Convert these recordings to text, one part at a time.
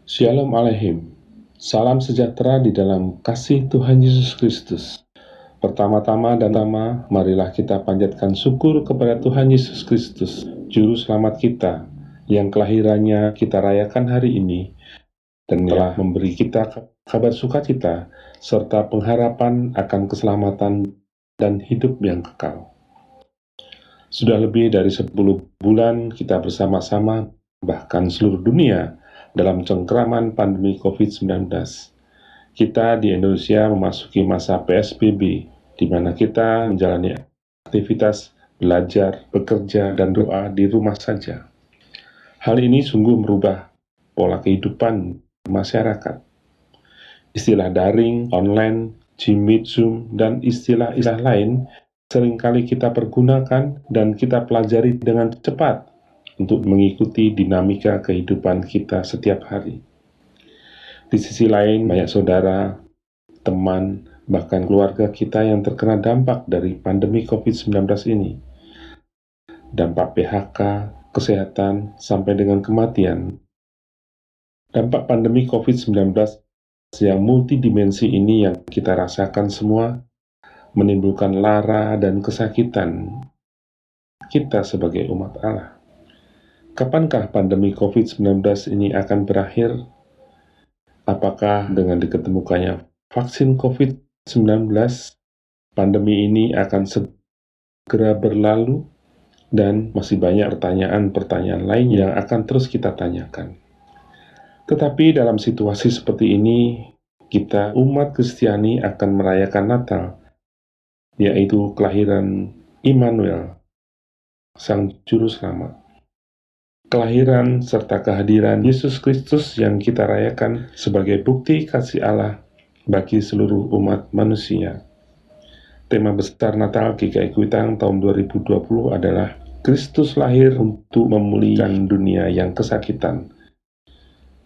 Shalom Aleichem. Salam sejahtera di dalam kasih Tuhan Yesus Kristus. Pertama-tama marilah kita panjatkan syukur kepada Tuhan Yesus Kristus, Juru Selamat kita, yang kelahirannya kita rayakan hari ini, dan telah memberi kita kabar sukacita, serta pengharapan akan keselamatan dan hidup yang kekal. Sudah lebih dari 10 bulan kita bersama-sama, bahkan seluruh dunia, dalam cengkraman pandemi COVID-19. Kita di Indonesia memasuki masa PSBB, di mana kita menjalani aktivitas belajar, bekerja, dan doa di rumah saja. Hal ini sungguh merubah pola kehidupan masyarakat. Istilah daring, online, Jimmy, Zoom, dan istilah-istilah lain seringkali kita pergunakan dan kita pelajari dengan cepat untuk mengikuti dinamika kehidupan kita setiap hari. Di sisi lain, banyak saudara, teman, bahkan keluarga kita yang terkena dampak dari pandemi COVID-19 ini. Dampak PHK, kesehatan, sampai dengan kematian. Dampak pandemi COVID-19 yang multidimensi ini yang kita rasakan semua menimbulkan lara dan kesakitan kita sebagai umat Allah. Kapankah pandemi COVID-19 ini akan berakhir? Apakah dengan diketemukannya vaksin COVID-19, pandemi ini akan segera berlalu? Dan masih banyak pertanyaan-pertanyaan lain yang akan terus kita tanyakan. Tetapi dalam situasi seperti ini, kita umat Kristiani akan merayakan Natal, yaitu kelahiran Immanuel, Sang Juru Selamat. Kelahiran serta kehadiran Yesus Kristus yang kita rayakan sebagai bukti kasih Allah bagi seluruh umat manusia. Tema besar Natal GKI Kuitang tahun 2020 adalah Kristus lahir untuk memulihkan dunia yang kesakitan.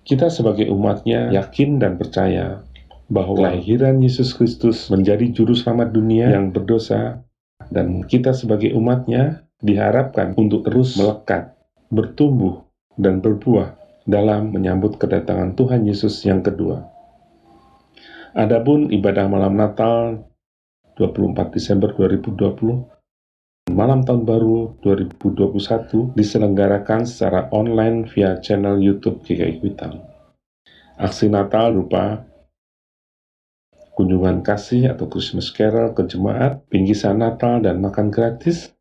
Kita sebagai umatnya yakin dan percaya bahwa kelahiran Yesus Kristus menjadi juru selamat dunia yang berdosa, dan kita sebagai umatnya diharapkan untuk terus melekat, bertumbuh, dan berbuah dalam menyambut kedatangan Tuhan Yesus yang kedua. Adapun ibadah malam Natal 24 Desember 2020, malam Tahun Baru 2021 diselenggarakan secara online via channel YouTube GKI Kuitang. Aksi Natal berupa kunjungan kasih atau Christmas Carol ke jemaat, bingkisan Natal, dan makan gratis.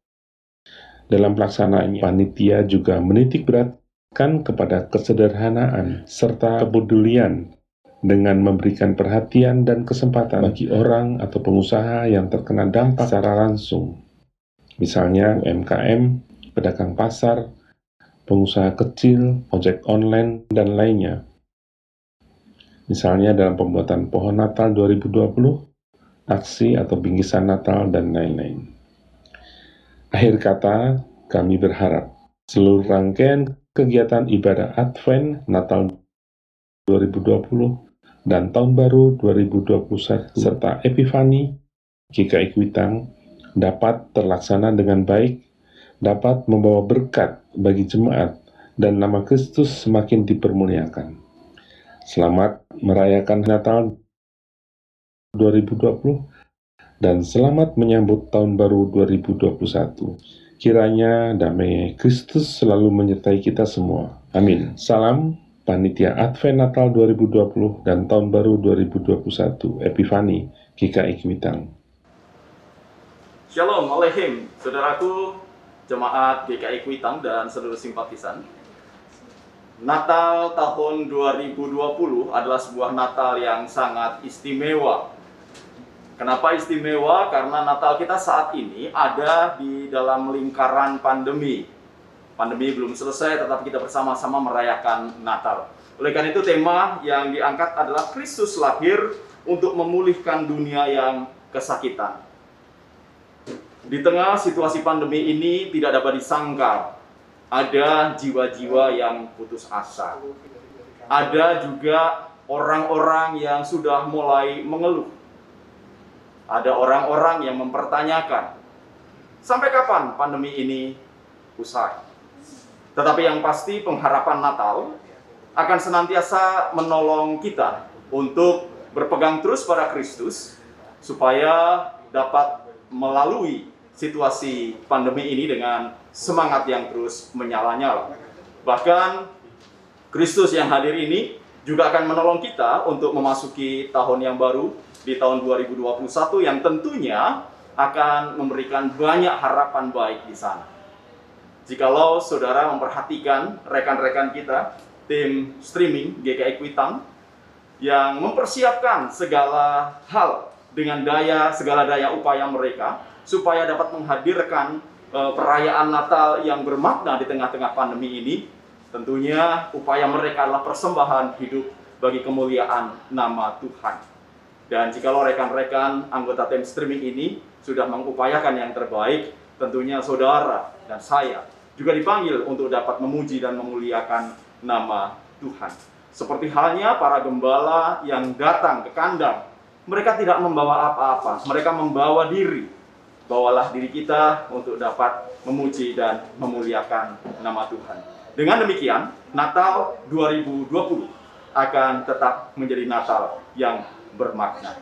Dalam pelaksanaan panitia juga menitik beratkan kepada kesederhanaan serta kepedulian dengan memberikan perhatian dan kesempatan bagi orang atau pengusaha yang terkena dampak secara langsung. Misalnya UMKM, pedagang pasar, pengusaha kecil, ojek online, dan lainnya. Misalnya dalam pembuatan pohon Natal 2020, aksi atau bingkisan Natal, dan lain-lain. Akhir kata, kami berharap seluruh rangkaian kegiatan ibadah Advent, Natal 2020, dan Tahun Baru 2021, serta Epifani GKI Kuitang dapat terlaksana dengan baik, dapat membawa berkat bagi jemaat, dan nama Kristus semakin dipermuliakan. Selamat merayakan Natal 2020 dan selamat menyambut Tahun Baru 2021. Kiranya damai Kristus selalu menyertai kita semua. Amin. Salam Panitia Advent Natal 2020 dan Tahun Baru 2021 Epifani GKI Kuitang. Shalom Aleichem, saudaraku jemaat GKI Kuitang dan seluruh simpatisan. Natal tahun 2020 adalah sebuah Natal yang sangat istimewa. Kenapa istimewa? Karena Natal kita saat ini ada di dalam lingkaran pandemi. Pandemi belum selesai, tetapi kita bersama-sama merayakan Natal. Oleh karena itu tema yang diangkat adalah Kristus lahir untuk memulihkan dunia yang kesakitan. Di tengah situasi pandemi ini tidak dapat disangkal, ada jiwa-jiwa yang putus asa. Ada juga orang-orang yang sudah mulai mengeluh. Ada orang-orang yang mempertanyakan, sampai kapan pandemi ini usai? Tetapi yang pasti pengharapan Natal akan senantiasa menolong kita untuk berpegang terus pada Kristus supaya dapat melalui situasi pandemi ini dengan semangat yang terus menyala-nyala. Bahkan Kristus yang hadir ini juga akan menolong kita untuk memasuki tahun yang baru di tahun 2021 yang tentunya akan memberikan banyak harapan baik di sana. Jikalau saudara memperhatikan rekan-rekan kita, tim streaming GKI Kuitang, yang mempersiapkan segala hal dengan segala daya upaya mereka, supaya dapat menghadirkan perayaan Natal yang bermakna di tengah-tengah pandemi ini, tentunya upaya mereka adalah persembahan hidup bagi kemuliaan nama Tuhan. Dan jikalau rekan-rekan anggota tim streaming ini sudah mengupayakan yang terbaik, tentunya saudara dan saya juga dipanggil untuk dapat memuji dan memuliakan nama Tuhan. Seperti halnya para gembala yang datang ke kandang, mereka tidak membawa apa-apa, mereka membawa diri. Bawalah diri kita untuk dapat memuji dan memuliakan nama Tuhan. Dengan demikian, Natal 2020 akan tetap menjadi Natal yang bermakna.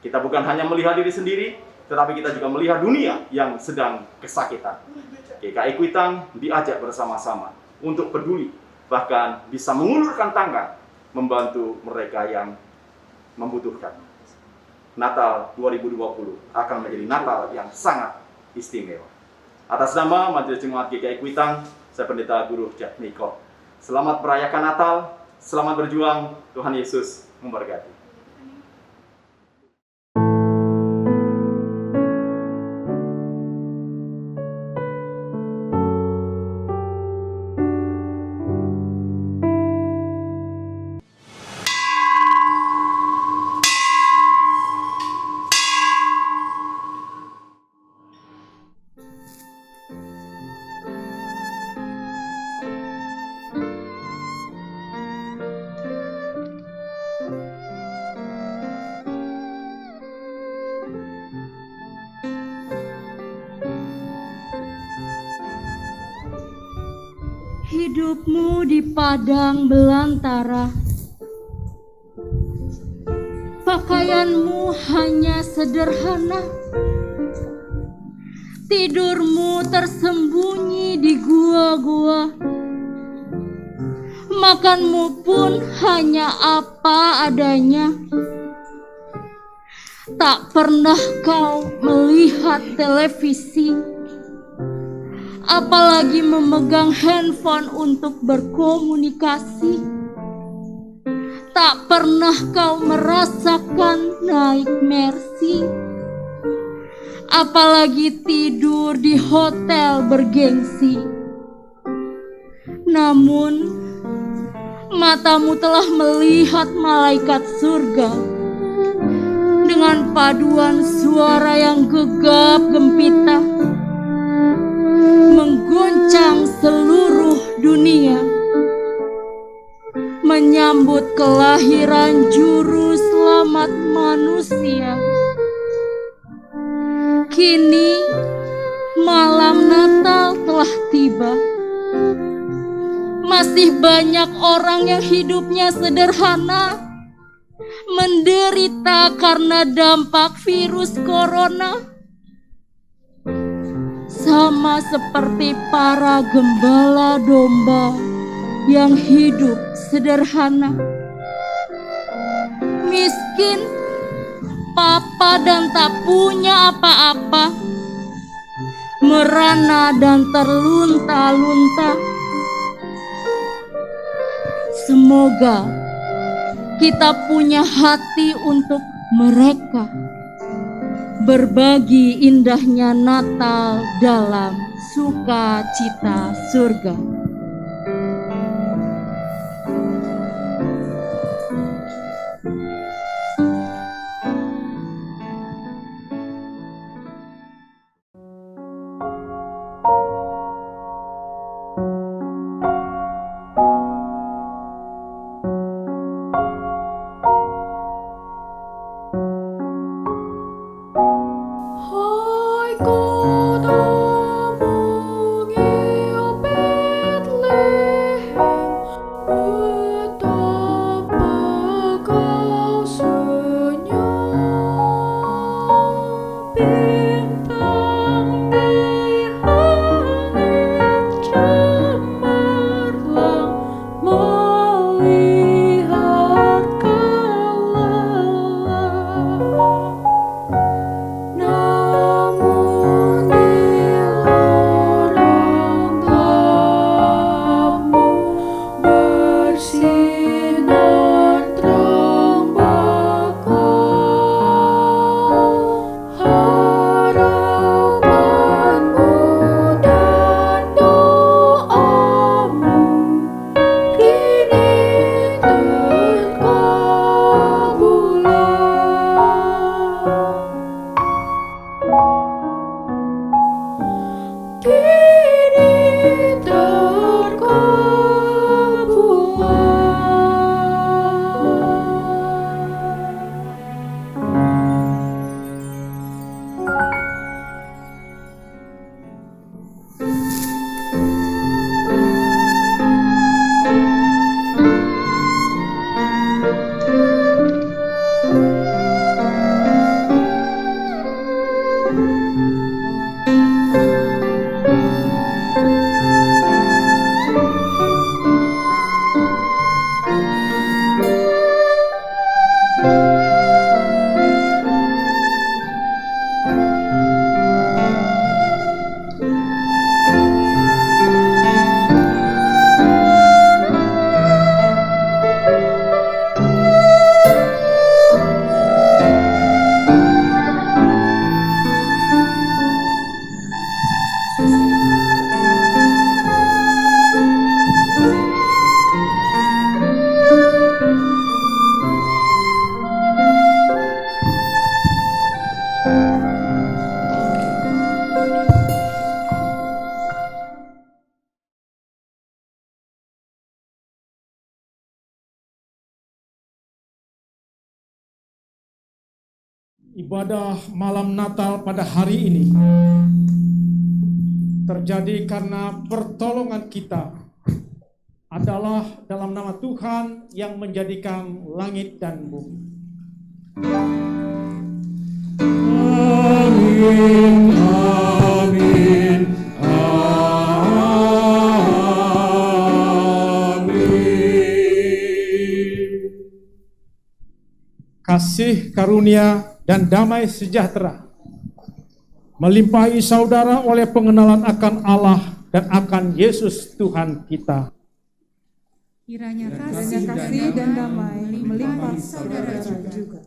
Kita bukan hanya melihat diri sendiri, tetapi kita juga melihat dunia yang sedang kesakitan. GKI Kuitang diajak bersama-sama untuk peduli, bahkan bisa mengulurkan tangan membantu mereka yang membutuhkan. Natal 2020 akan menjadi Natal yang sangat istimewa. Atas nama Majelis Jemaat GKI Kuitang, saya Pendeta Guru Jatmiko. Selamat merayakan Natal, selamat berjuang, Tuhan Yesus memberkati. Hidupmu di padang belantara, pakaianmu hanya sederhana, tidurmu tersembunyi di gua-gua, makanmu pun hanya apa adanya. Tak pernah kau melihat televisi, apalagi memegang handphone untuk berkomunikasi. Tak pernah kau merasakan naik Mercy, apalagi tidur di hotel bergengsi. Namun, matamu telah melihat malaikat surga dengan paduan suara yang gegap gempita, mengguncang seluruh dunia, menyambut kelahiran juru selamat manusia. Kini malam Natal telah tiba. Masih banyak orang yang hidupnya sederhana, menderita karena dampak virus corona. Sama seperti para gembala domba yang hidup sederhana, miskin, papa dan tak punya apa-apa, merana dan terlunta-lunta. Semoga kita punya hati untuk mereka, berbagi indahnya Natal dalam sukacita surga. Hai kota bungi Bethlehem, Ibadah malam Natal pada hari ini terjadi karena pertolongan kita adalah dalam nama Tuhan yang menjadikan langit dan bumi. Amin, amin, amin. Kasih karunia dan damai sejahtera melimpahi saudara oleh pengenalan akan Allah dan akan Yesus Tuhan kita. Kiranya kasih dan damai melimpah saudara juga.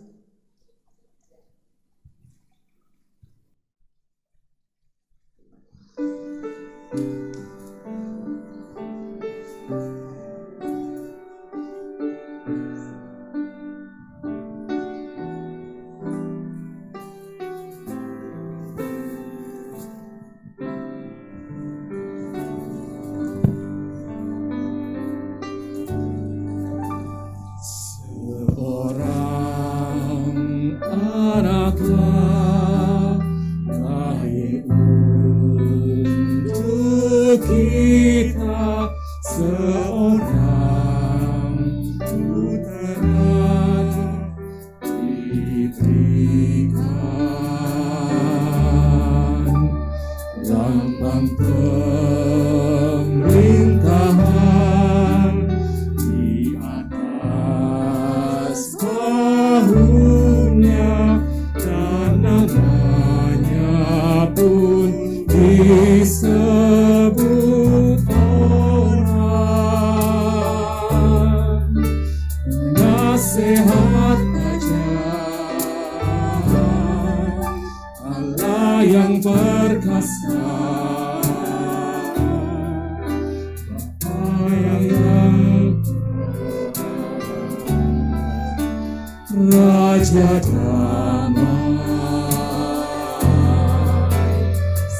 Raja damai,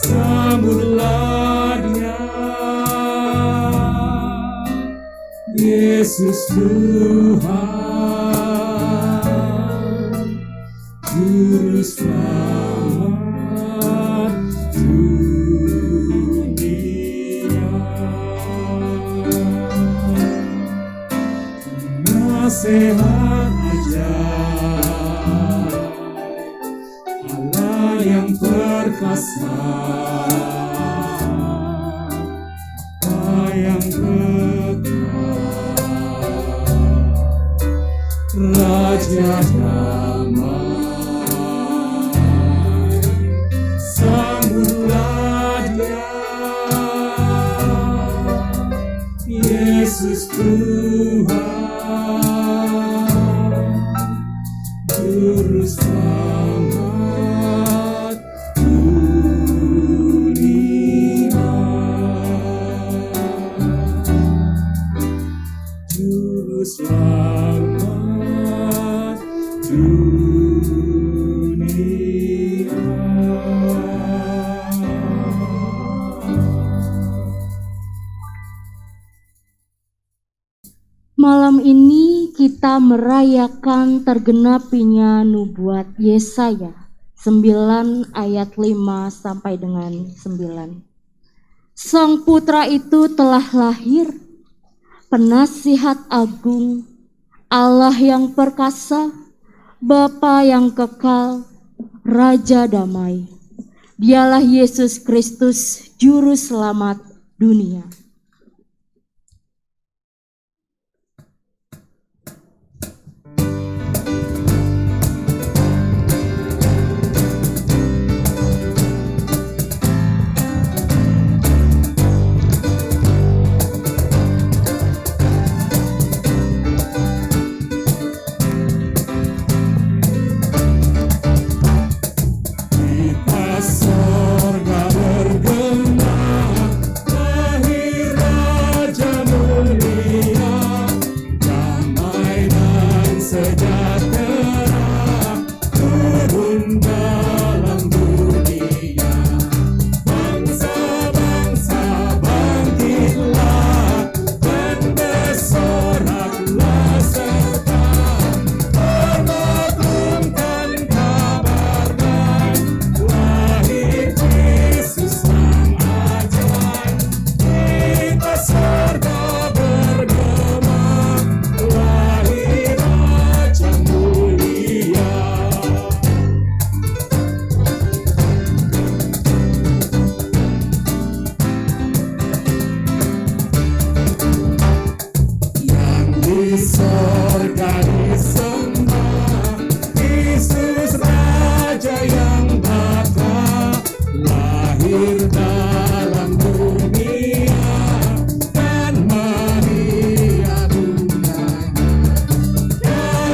sambutlah Dia, Yesus Tuhan, Juru Selamat dunia. Nasihat Allah yang perkasa, Allah yang kekal, Raja damai, sambutlah Dia, Yesus Tuhan, Juru Selamat dunia, Juru Selamat dunia. Malam ini kita merayakan tergenapinya nubuat Yesaya 9 ayat 5 sampai dengan 9. Sang putra itu telah lahir, penasihat agung, Allah yang perkasa, Bapa yang kekal, Raja damai. Dialah Yesus Kristus, Juru Selamat dunia. Sorga bergema, lahir sorga disembah, Yesus Raja yang bakal lahir dalam dunia, dan Maria bundanya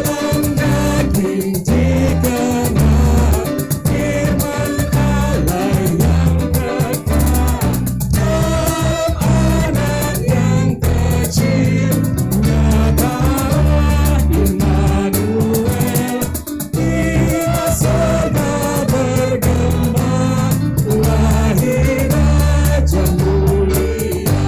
dalam daging dikenal, firman Allah yang kekal dalam anak yang kecil, nyatalah Immanuel, kita sorga bergema, lahir Raja mulia.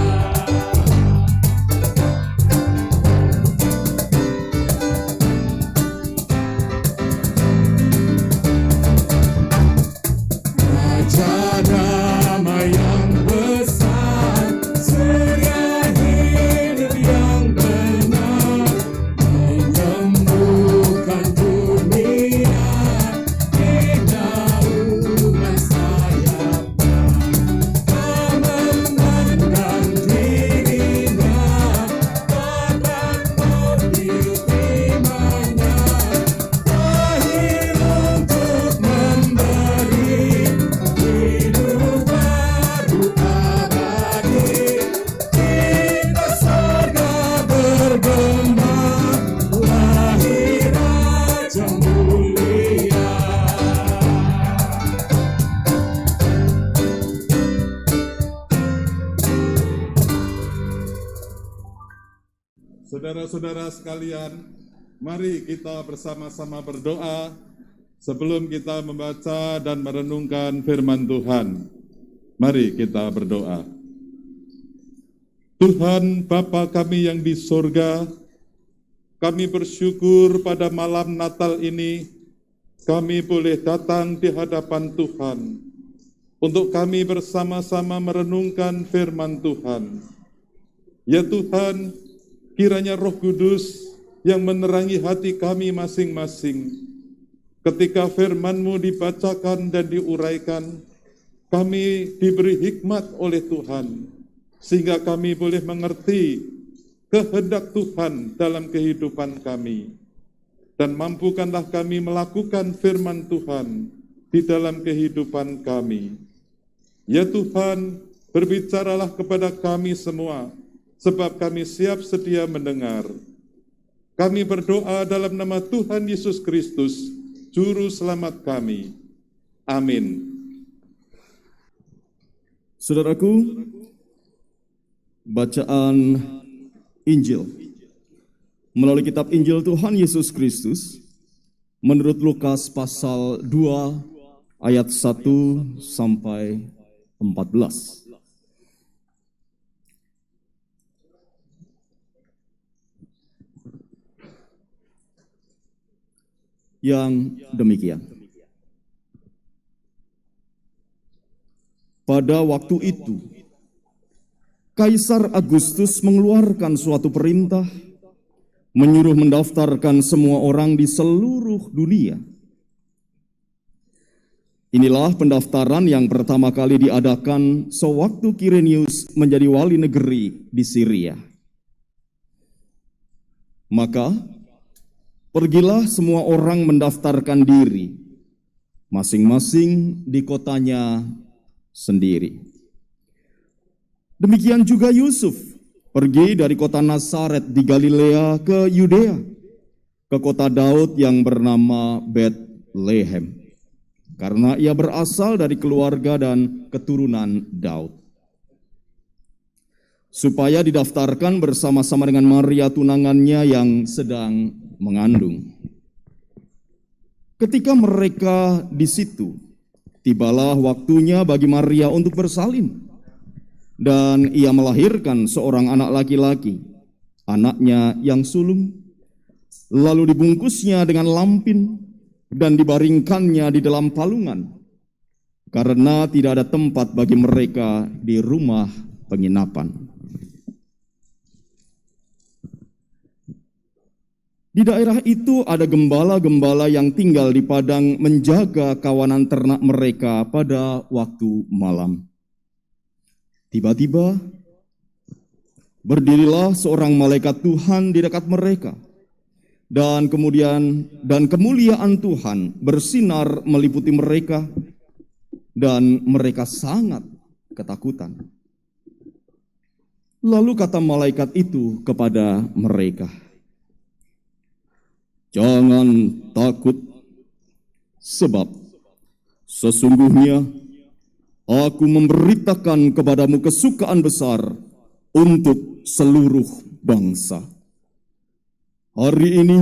Raja damai yang besar, surga hidup yang benar, menyembuhkan dunia, dinaungan sayapnya, memandang dirinya, dapat mobil timanya, lahir untuk memberi hidup baru abadi. Kita sorga bergema, lahir Raja mulia. Saudara-saudara sekalian, mari kita bersama-sama berdoa sebelum kita membaca dan merenungkan firman Tuhan. Mari kita berdoa. Tuhan Bapa kami yang di sorga, kami bersyukur pada malam Natal ini, kami boleh datang di hadapan Tuhan, untuk kami bersama-sama merenungkan firman Tuhan. Ya Tuhan, kiranya Roh Kudus yang menerangi hati kami masing-masing, ketika firman-Mu dibacakan dan diuraikan, kami diberi hikmat oleh Tuhan, sehingga kami boleh mengerti kehendak Tuhan dalam kehidupan kami. Dan mampukanlah kami melakukan firman Tuhan di dalam kehidupan kami. Ya Tuhan, berbicaralah kepada kami semua, sebab kami siap sedia mendengar. Kami berdoa dalam nama Tuhan Yesus Kristus, Juru Selamat kami. Amin. Saudaraku, bacaan Injil melalui kitab Injil Tuhan Yesus Kristus menurut Lukas pasal 2 ayat 1 sampai 14. Yang demikian. Pada waktu itu, Kaisar Agustus mengeluarkan suatu perintah, menyuruh mendaftarkan semua orang di seluruh dunia. Inilah pendaftaran yang pertama kali diadakan sewaktu Kirenius menjadi wali negeri di Syria. Maka, pergilah semua orang mendaftarkan diri, masing-masing di kotanya sendiri. Demikian juga Yusuf pergi dari kota Nazaret di Galilea ke Yudea, ke kota Daud yang bernama Betlehem, karena ia berasal dari keluarga dan keturunan Daud, supaya didaftarkan bersama-sama dengan Maria tunangannya yang sedang mengandung. Ketika mereka di situ, tibalah waktunya bagi Maria untuk bersalin, dan ia melahirkan seorang anak laki-laki, anaknya yang sulung, lalu dibungkusnya dengan lampin dan dibaringkannya di dalam palungan, karena tidak ada tempat bagi mereka di rumah penginapan. Di daerah itu ada gembala-gembala yang tinggal di padang menjaga kawanan ternak mereka pada waktu malam. Tiba-tiba Berdirilah seorang malaikat Tuhan di dekat mereka, dan kemuliaan Tuhan bersinar meliputi mereka, dan mereka sangat ketakutan. Lalu kata malaikat itu kepada mereka, "Jangan takut, sebab sesungguhnya aku memberitakan kepadamu kesukaan besar untuk seluruh bangsa. Hari ini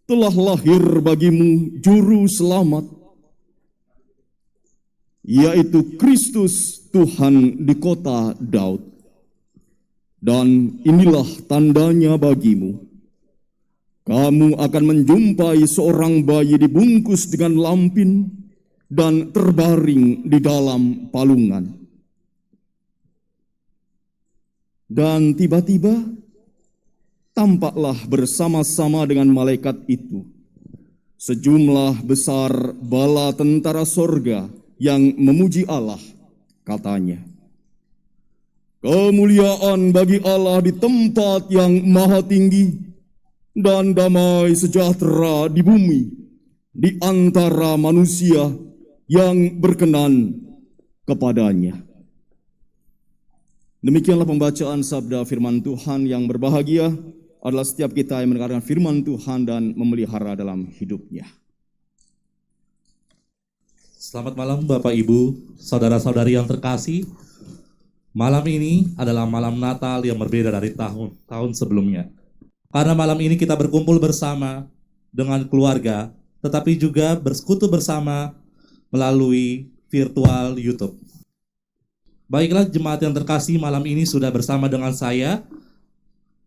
telah lahir bagimu juru selamat, yaitu Kristus Tuhan di kota Daud. Dan inilah tandanya bagimu. Kamu akan menjumpai seorang bayi dibungkus dengan lampin dan terbaring di dalam palungan." Dan tiba-tiba tampaklah bersama-sama dengan malaikat itu sejumlah besar bala tentara sorga yang memuji Allah, katanya, "Kemuliaan bagi Allah di tempat yang maha tinggi, dan damai sejahtera di bumi di antara manusia yang berkenan kepadanya." Demikianlah pembacaan sabda firman Tuhan. Yang berbahagia adalah setiap kita yang mendengarkan firman Tuhan dan memelihara dalam hidupnya. Selamat malam Bapak Ibu, saudara-saudari yang terkasih. Malam ini adalah malam Natal yang berbeda dari tahun sebelumnya. Karena malam ini kita berkumpul bersama dengan keluarga, tetapi juga bersekutu bersama melalui virtual YouTube. Baiklah jemaat yang terkasih, malam ini sudah bersama dengan saya,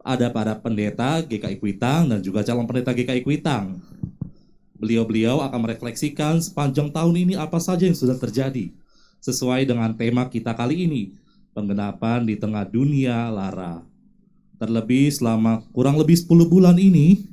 ada para pendeta GKI Kuitang dan juga calon pendeta GKI Kuitang. Beliau-beliau akan merefleksikan sepanjang tahun ini apa saja yang sudah terjadi, sesuai dengan tema kita kali ini, penggenapan di tengah dunia lara. Terlebih selama kurang lebih 10 bulan ini,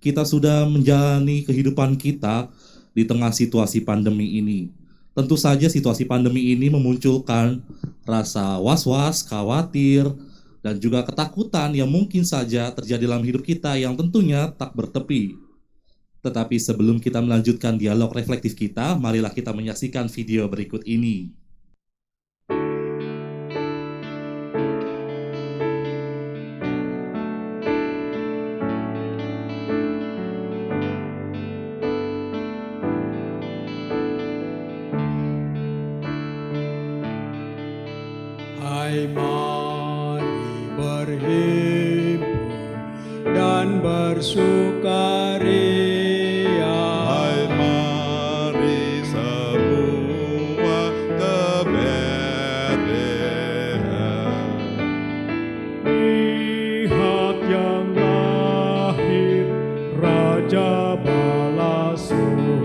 kita sudah menjalani kehidupan kita di tengah situasi pandemi ini. Tentu saja situasi pandemi ini memunculkan rasa was-was, khawatir, dan juga ketakutan yang mungkin saja terjadi dalam hidup kita yang tentunya tak bertepi. Tetapi sebelum kita melanjutkan dialog reflektif kita, marilah kita menyaksikan video berikut ini. Hai, mari berhimpun dan bersukaria. Hai, mari semua ke Betlehem. Lihat yang lahir, Raja bala surga.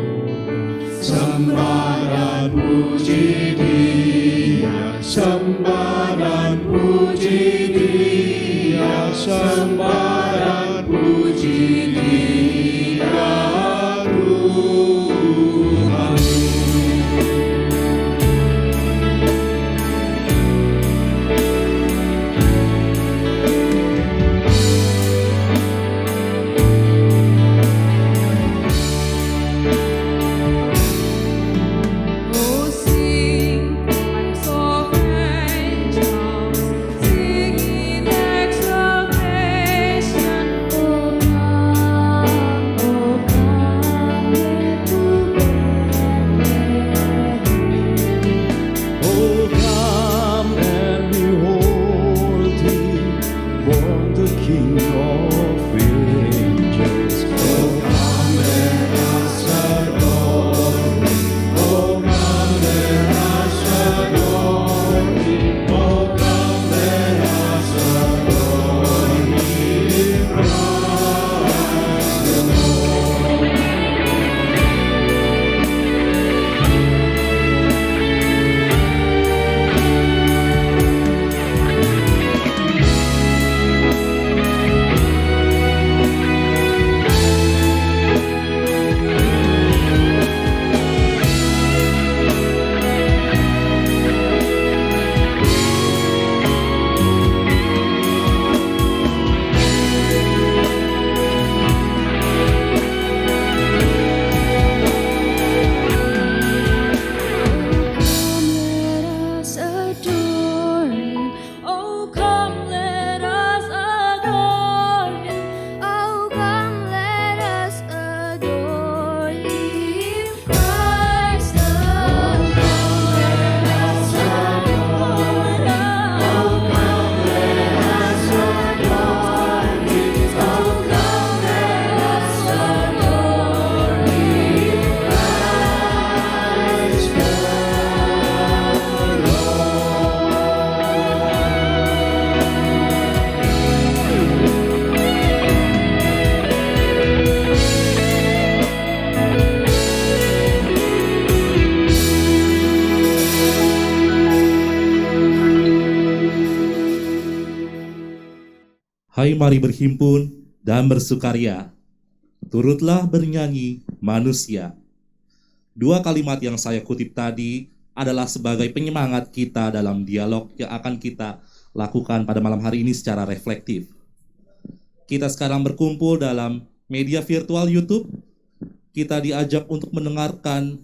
Sembah dan puji Dia, sembah dan puji Dia, sembah dan puji Dia, Tuhan. Oh, sing choirs of angels, singing exaltation. come, let us adore Him. Oh, come, let us adore Him. Christ the Lord, let us adore Him. Oh, come, let us adore Him. Oh, come, let us adore Him. Christ the Lord. Hai, mari berhimpun dan bersukaria. Turutlah bernyanyi manusia. Dua kalimat yang saya kutip tadi adalah sebagai penyemangat kita dalam dialog yang akan kita lakukan pada malam hari ini secara reflektif. Kita sekarang berkumpul dalam media virtual YouTube. Kita diajak untuk mendengarkan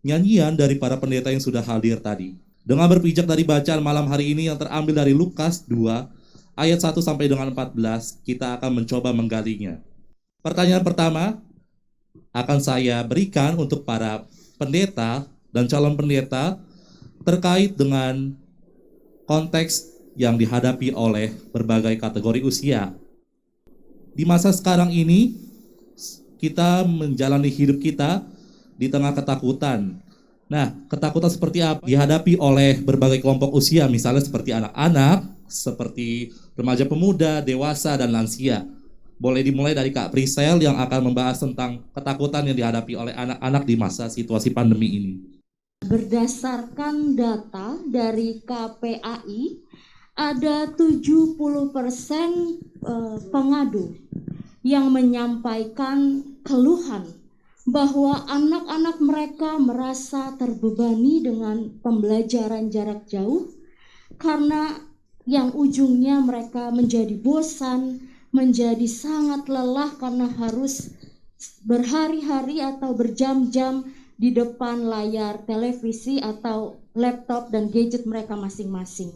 nyanyian dari para pendeta yang sudah hadir tadi. Dengan berpijak dari bacaan malam hari ini yang terambil dari Lukas 2 ayat 1 sampai dengan 14, kita akan mencoba menggalinya. Pertanyaan pertama akan saya berikan untuk para pendeta dan calon pendeta terkait dengan konteks yang dihadapi oleh berbagai kategori usia. Di masa sekarang ini, kita menjalani hidup kita di tengah ketakutan. Nah, ketakutan seperti apa dihadapi oleh berbagai kelompok usia, misalnya seperti anak-anak, seperti remaja pemuda, dewasa, dan lansia. Boleh dimulai dari Kak Prisel yang akan membahas tentang ketakutan yang dihadapi oleh anak-anak di masa situasi pandemi ini. Berdasarkan data dari KPAI, ada 70% pengadu yang menyampaikan keluhan bahwa anak-anak mereka merasa terbebani dengan pembelajaran jarak jauh karena yang ujungnya mereka menjadi bosan, menjadi sangat lelah karena harus berhari-hari atau berjam-jam di depan layar televisi atau laptop dan gadget mereka masing-masing.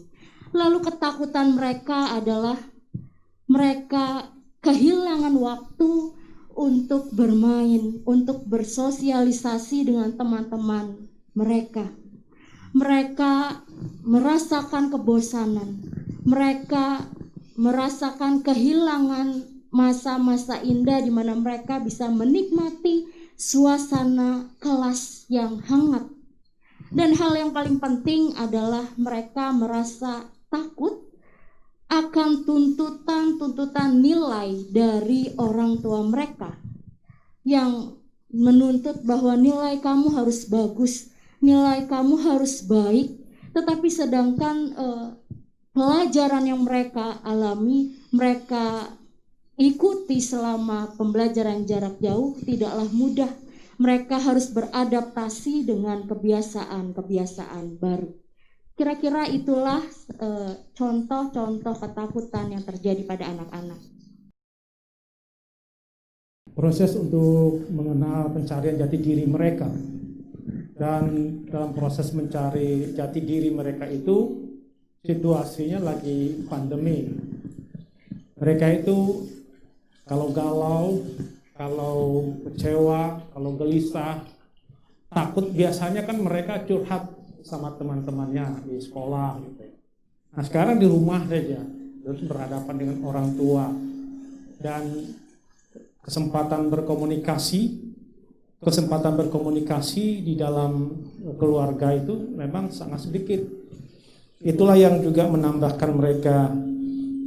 Lalu ketakutan mereka adalah mereka kehilangan waktu untuk bermain, untuk bersosialisasi dengan teman-teman mereka. Mereka merasakan kebosanan, mereka merasakan kehilangan masa-masa indah di mana mereka bisa menikmati suasana kelas yang hangat. Dan hal yang paling penting adalah mereka merasa takut akan tuntutan nilai dari orang tua mereka yang menuntut bahwa nilai kamu harus bagus, nilai kamu harus baik, tetapi sedangkan pelajaran yang mereka alami, mereka ikuti selama pembelajaran jarak jauh tidaklah mudah. Mereka harus beradaptasi dengan kebiasaan-kebiasaan baru. Kira-kira itulah contoh-contoh ketakutan yang terjadi pada anak-anak. Proses untuk mengenal pencarian jati diri mereka. Dan dalam proses mencari jati diri mereka itu, situasinya lagi pandemi. Mereka itu kalau galau, kalau kecewa, kalau gelisah, takut, biasanya kan mereka curhat sama teman-temannya di sekolah gitu. Nah sekarang di rumah saja terus berhadapan dengan orang tua dan kesempatan berkomunikasi di dalam keluarga itu memang sangat sedikit. Itulah yang juga menambahkan mereka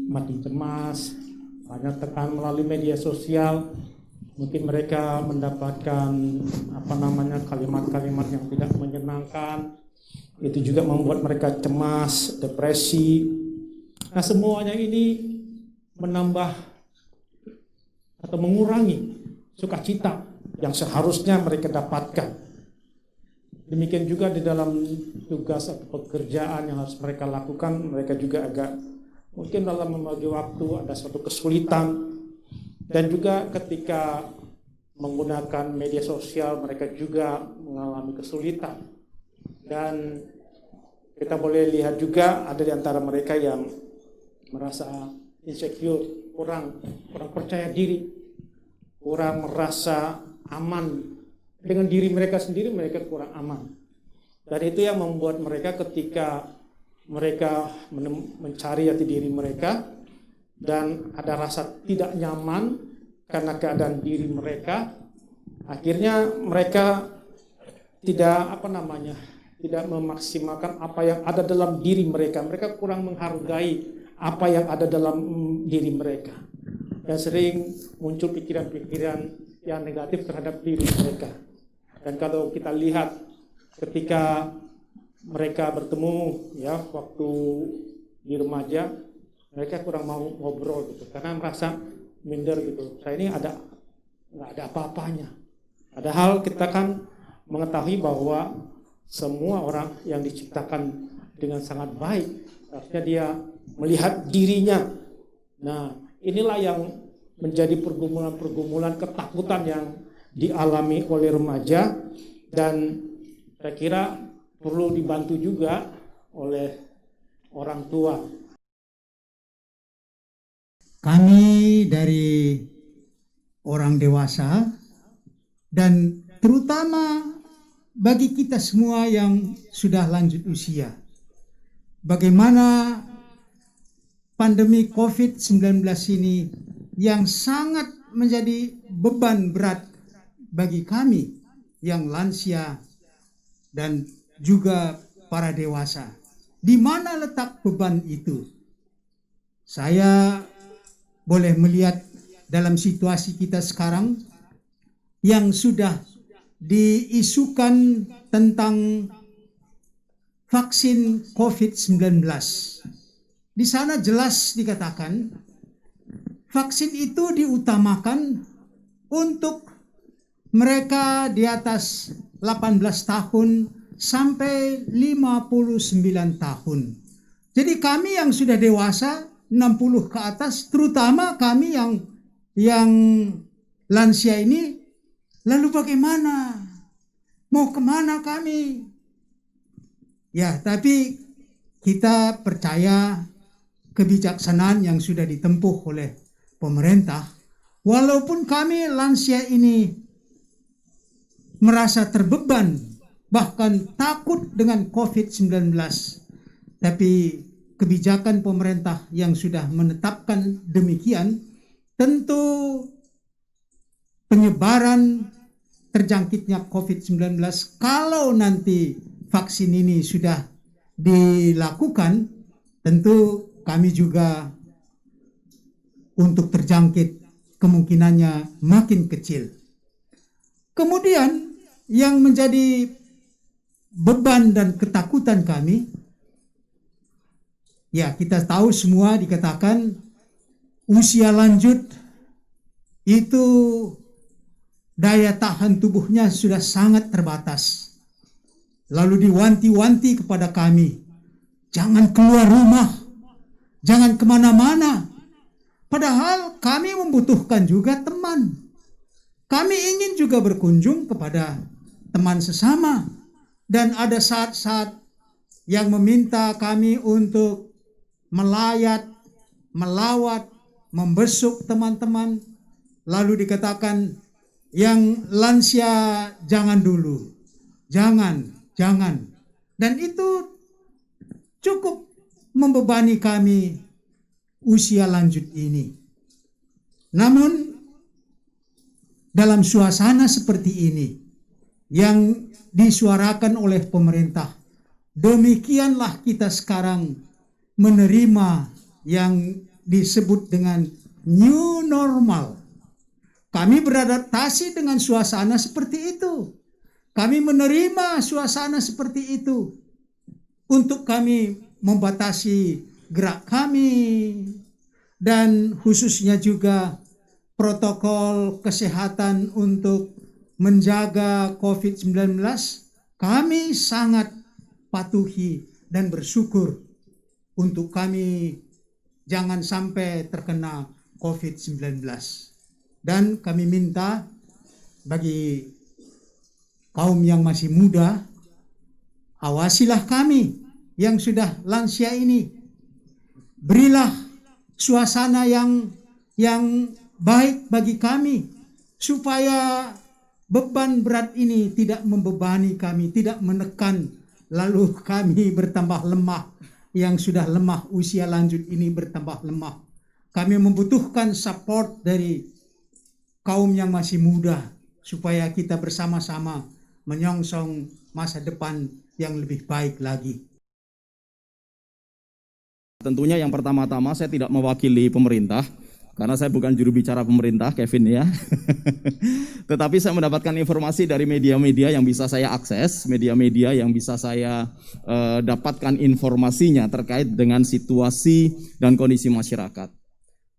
makin cemas, banyak tekan melalui media sosial. Mungkin mereka mendapatkan kalimat-kalimat yang tidak menyenangkan. Itu juga membuat mereka cemas, depresi. Nah semuanya ini menambah atau mengurangi sukacita yang seharusnya mereka dapatkan. Demikian juga di dalam tugas atau pekerjaan yang harus mereka lakukan, mereka juga agak mungkin dalam membagi waktu ada suatu kesulitan. Dan juga ketika menggunakan media sosial mereka juga mengalami kesulitan. Dan kita boleh lihat juga ada di antara mereka yang merasa insecure, kurang percaya diri, kurang merasa aman dengan diri mereka sendiri, mereka kurang aman. Dan itu yang membuat mereka ketika mereka mencari jati diri mereka dan ada rasa tidak nyaman karena keadaan diri mereka, akhirnya mereka tidak tidak memaksimalkan apa yang ada dalam diri mereka. Mereka kurang menghargai apa yang ada dalam diri mereka. Dan sering muncul pikiran-pikiran yang negatif terhadap diri mereka. Dan kalau kita lihat ketika mereka bertemu ya waktu di remaja, mereka kurang mau ngobrol gitu karena merasa minder gitu. Saya ini nggak ada apa-apanya. Padahal kita kan mengetahui bahwa semua orang yang diciptakan dengan sangat baik, harusnya dia melihat dirinya. Nah, inilah yang menjadi pergumulan-pergumulan ketakutan yang dialami oleh remaja, dan saya kira perlu dibantu juga oleh orang tua. Kami dari orang dewasa dan terutama bagi kita semua yang sudah lanjut usia, bagaimana pandemi COVID-19 ini yang sangat menjadi beban berat bagi kami yang lansia dan juga para dewasa. Di mana letak beban itu? Saya boleh melihat dalam situasi kita sekarang yang sudah diisukan tentang vaksin COVID-19. Di sana jelas dikatakan vaksin itu diutamakan untuk mereka di atas 18 tahun sampai 59 tahun. Jadi kami yang sudah dewasa 60 ke atas, terutama kami yang lansia ini, lalu bagaimana? Mau kemana kami? Ya, tapi kita percaya kebijaksanaan yang sudah ditempuh oleh pemerintah. Walaupun kami lansia ini merasa terbeban, bahkan takut dengan COVID-19, tapi kebijakan pemerintah yang sudah menetapkan demikian, tentu penyebaran terjangkitnya COVID-19, kalau nanti vaksin ini sudah dilakukan, tentu kami juga untuk terjangkit kemungkinannya makin kecil. Kemudian yang menjadi beban dan ketakutan kami, ya kita tahu semua dikatakan usia lanjut itu daya tahan tubuhnya sudah sangat terbatas. Lalu diwanti-wanti kepada kami, jangan keluar rumah, jangan kemana-mana. Padahal kami membutuhkan juga teman. Kami ingin juga berkunjung kepada teman sesama. Dan ada saat-saat yang meminta kami untuk melayat, melawat, membesuk teman-teman. Lalu dikatakan, yang lansia jangan dulu. Jangan. Dan itu cukup membebani kami usia lanjut ini. Namun dalam suasana seperti ini yang disuarakan oleh pemerintah, demikianlah kita sekarang menerima yang disebut dengan new normal. Kami beradaptasi dengan suasana seperti itu. Kami menerima suasana seperti itu untuk kami membatasi gerak kami, dan khususnya juga protokol kesehatan untuk menjaga COVID-19 kami sangat patuhi dan bersyukur untuk kami jangan sampai terkena COVID-19. Dan kami minta bagi kaum yang masih muda, awasilah kami yang sudah lansia ini. Berilah suasana yang baik bagi kami, supaya beban berat ini tidak membebani kami, tidak menekan, lalu kami bertambah lemah, yang sudah lemah, usia lanjut ini bertambah lemah. Kami membutuhkan support dari kaum yang masih muda, supaya kita bersama-sama menyongsong masa depan yang lebih baik lagi. Tentunya yang pertama-tama saya tidak mewakili pemerintah, karena saya bukan juru bicara pemerintah, Kevin ya. Tetapi saya mendapatkan informasi dari media-media yang bisa saya akses, media-media yang bisa saya dapatkan informasinya terkait dengan situasi dan kondisi masyarakat.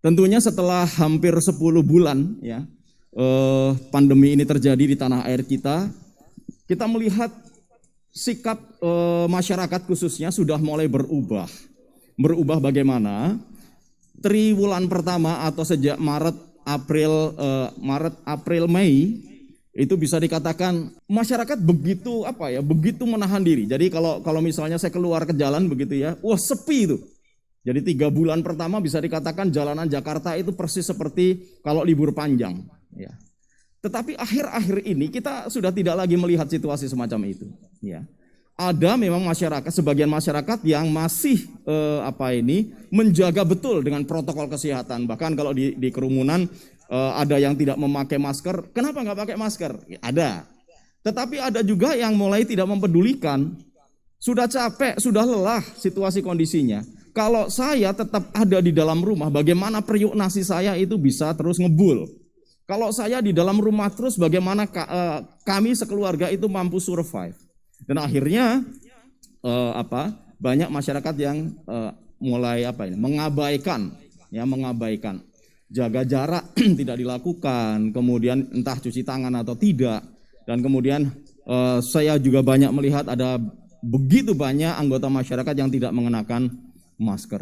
Tentunya setelah hampir 10 bulan ya, pandemi ini terjadi di tanah air kita melihat sikap masyarakat khususnya sudah mulai berubah. Berubah bagaimana? Triwulan pertama atau sejak Maret, April, Mei itu bisa dikatakan masyarakat begitu begitu menahan diri. Jadi kalau misalnya saya keluar ke jalan begitu ya, wah sepi itu. Jadi 3 bulan pertama bisa dikatakan jalanan Jakarta itu persis seperti kalau libur panjang. Ya. Tetapi akhir-akhir ini kita sudah tidak lagi melihat situasi semacam itu. Ya. Ada memang masyarakat, sebagian masyarakat yang masih menjaga betul dengan protokol kesehatan. Bahkan kalau di kerumunan ada yang tidak memakai masker. Kenapa nggak pakai masker? Ya, ada. Tetapi ada juga yang mulai tidak mempedulikan. Sudah capek, sudah lelah situasi kondisinya. Kalau saya tetap ada di dalam rumah, bagaimana periuk nasi saya itu bisa terus ngebul. Kalau saya di dalam rumah terus, bagaimana kami sekeluarga itu mampu survive. Dan akhirnya banyak masyarakat yang mulai mengabaikan jaga jarak tidak dilakukan, kemudian entah cuci tangan atau tidak, dan kemudian saya juga banyak melihat ada begitu banyak anggota masyarakat yang tidak mengenakan masker.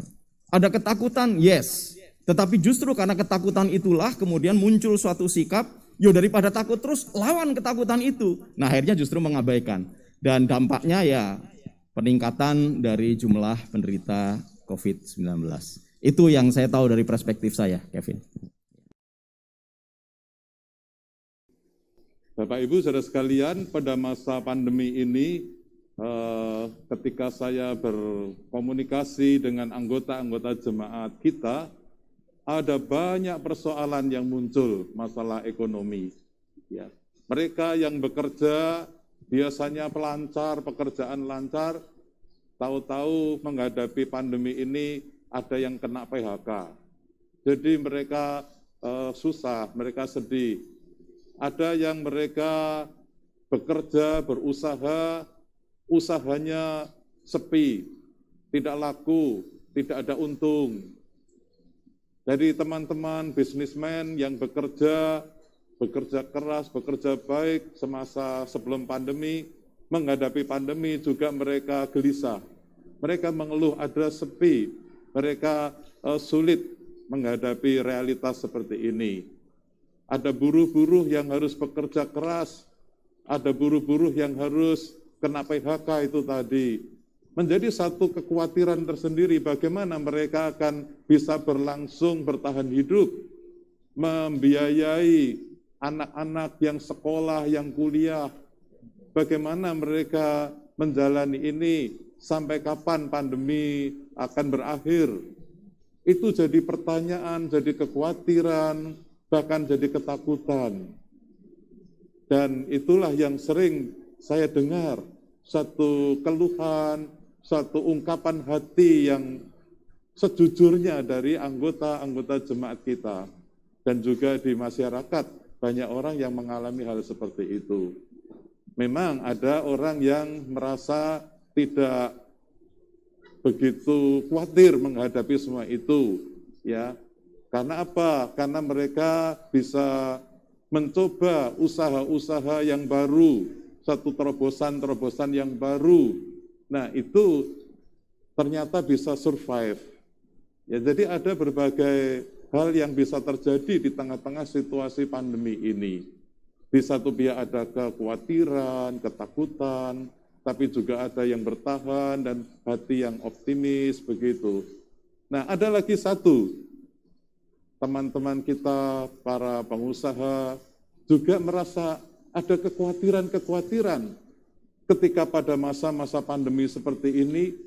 Ada ketakutan, yes, tetapi justru karena ketakutan itulah kemudian muncul suatu sikap, daripada takut terus lawan ketakutan itu. Nah akhirnya justru mengabaikan. Dan dampaknya ya peningkatan dari jumlah penderita COVID-19. Itu yang saya tahu dari perspektif saya, Kevin. Bapak Ibu saudara sekalian, pada masa pandemi ini ketika saya berkomunikasi dengan anggota-anggota jemaat kita, ada banyak persoalan yang muncul, masalah ekonomi. Ya. Mereka yang bekerja biasanya pelancar, pekerjaan lancar, tahu-tahu menghadapi pandemi ini ada yang kena PHK. Jadi mereka susah, mereka sedih. Ada yang mereka bekerja, berusaha, usahanya sepi, tidak laku, tidak ada untung. Jadi teman-teman bisnismen yang bekerja keras, bekerja baik semasa sebelum pandemi, menghadapi pandemi juga mereka gelisah. Mereka mengeluh ada sepi, mereka sulit menghadapi realitas seperti ini. Ada buruh-buruh yang harus bekerja keras, ada buruh-buruh yang harus kena PHK itu tadi. Menjadi satu kekhawatiran tersendiri bagaimana mereka akan bisa berlangsung bertahan hidup, membiayai anak-anak yang sekolah, yang kuliah, bagaimana mereka menjalani ini, sampai kapan pandemi akan berakhir. Itu jadi pertanyaan, jadi kekhawatiran, bahkan jadi ketakutan. Dan itulah yang sering saya dengar, satu keluhan, satu ungkapan hati yang sejujurnya dari anggota-anggota jemaat kita. Dan juga di masyarakat, banyak orang yang mengalami hal seperti itu. Memang ada orang yang merasa tidak begitu khawatir menghadapi semua itu, ya. Karena apa? Karena mereka bisa mencoba usaha-usaha yang baru, satu terobosan-terobosan yang baru. Nah, itu ternyata bisa survive. Ya, jadi ada berbagai hal yang bisa terjadi di tengah-tengah situasi pandemi ini. Di satu pihak ada kekhawatiran, ketakutan, tapi juga ada yang bertahan dan hati yang optimis begitu. Nah, ada lagi satu, teman-teman kita, para pengusaha, juga merasa ada kekhawatiran-kekhawatiran ketika pada masa-masa pandemi seperti ini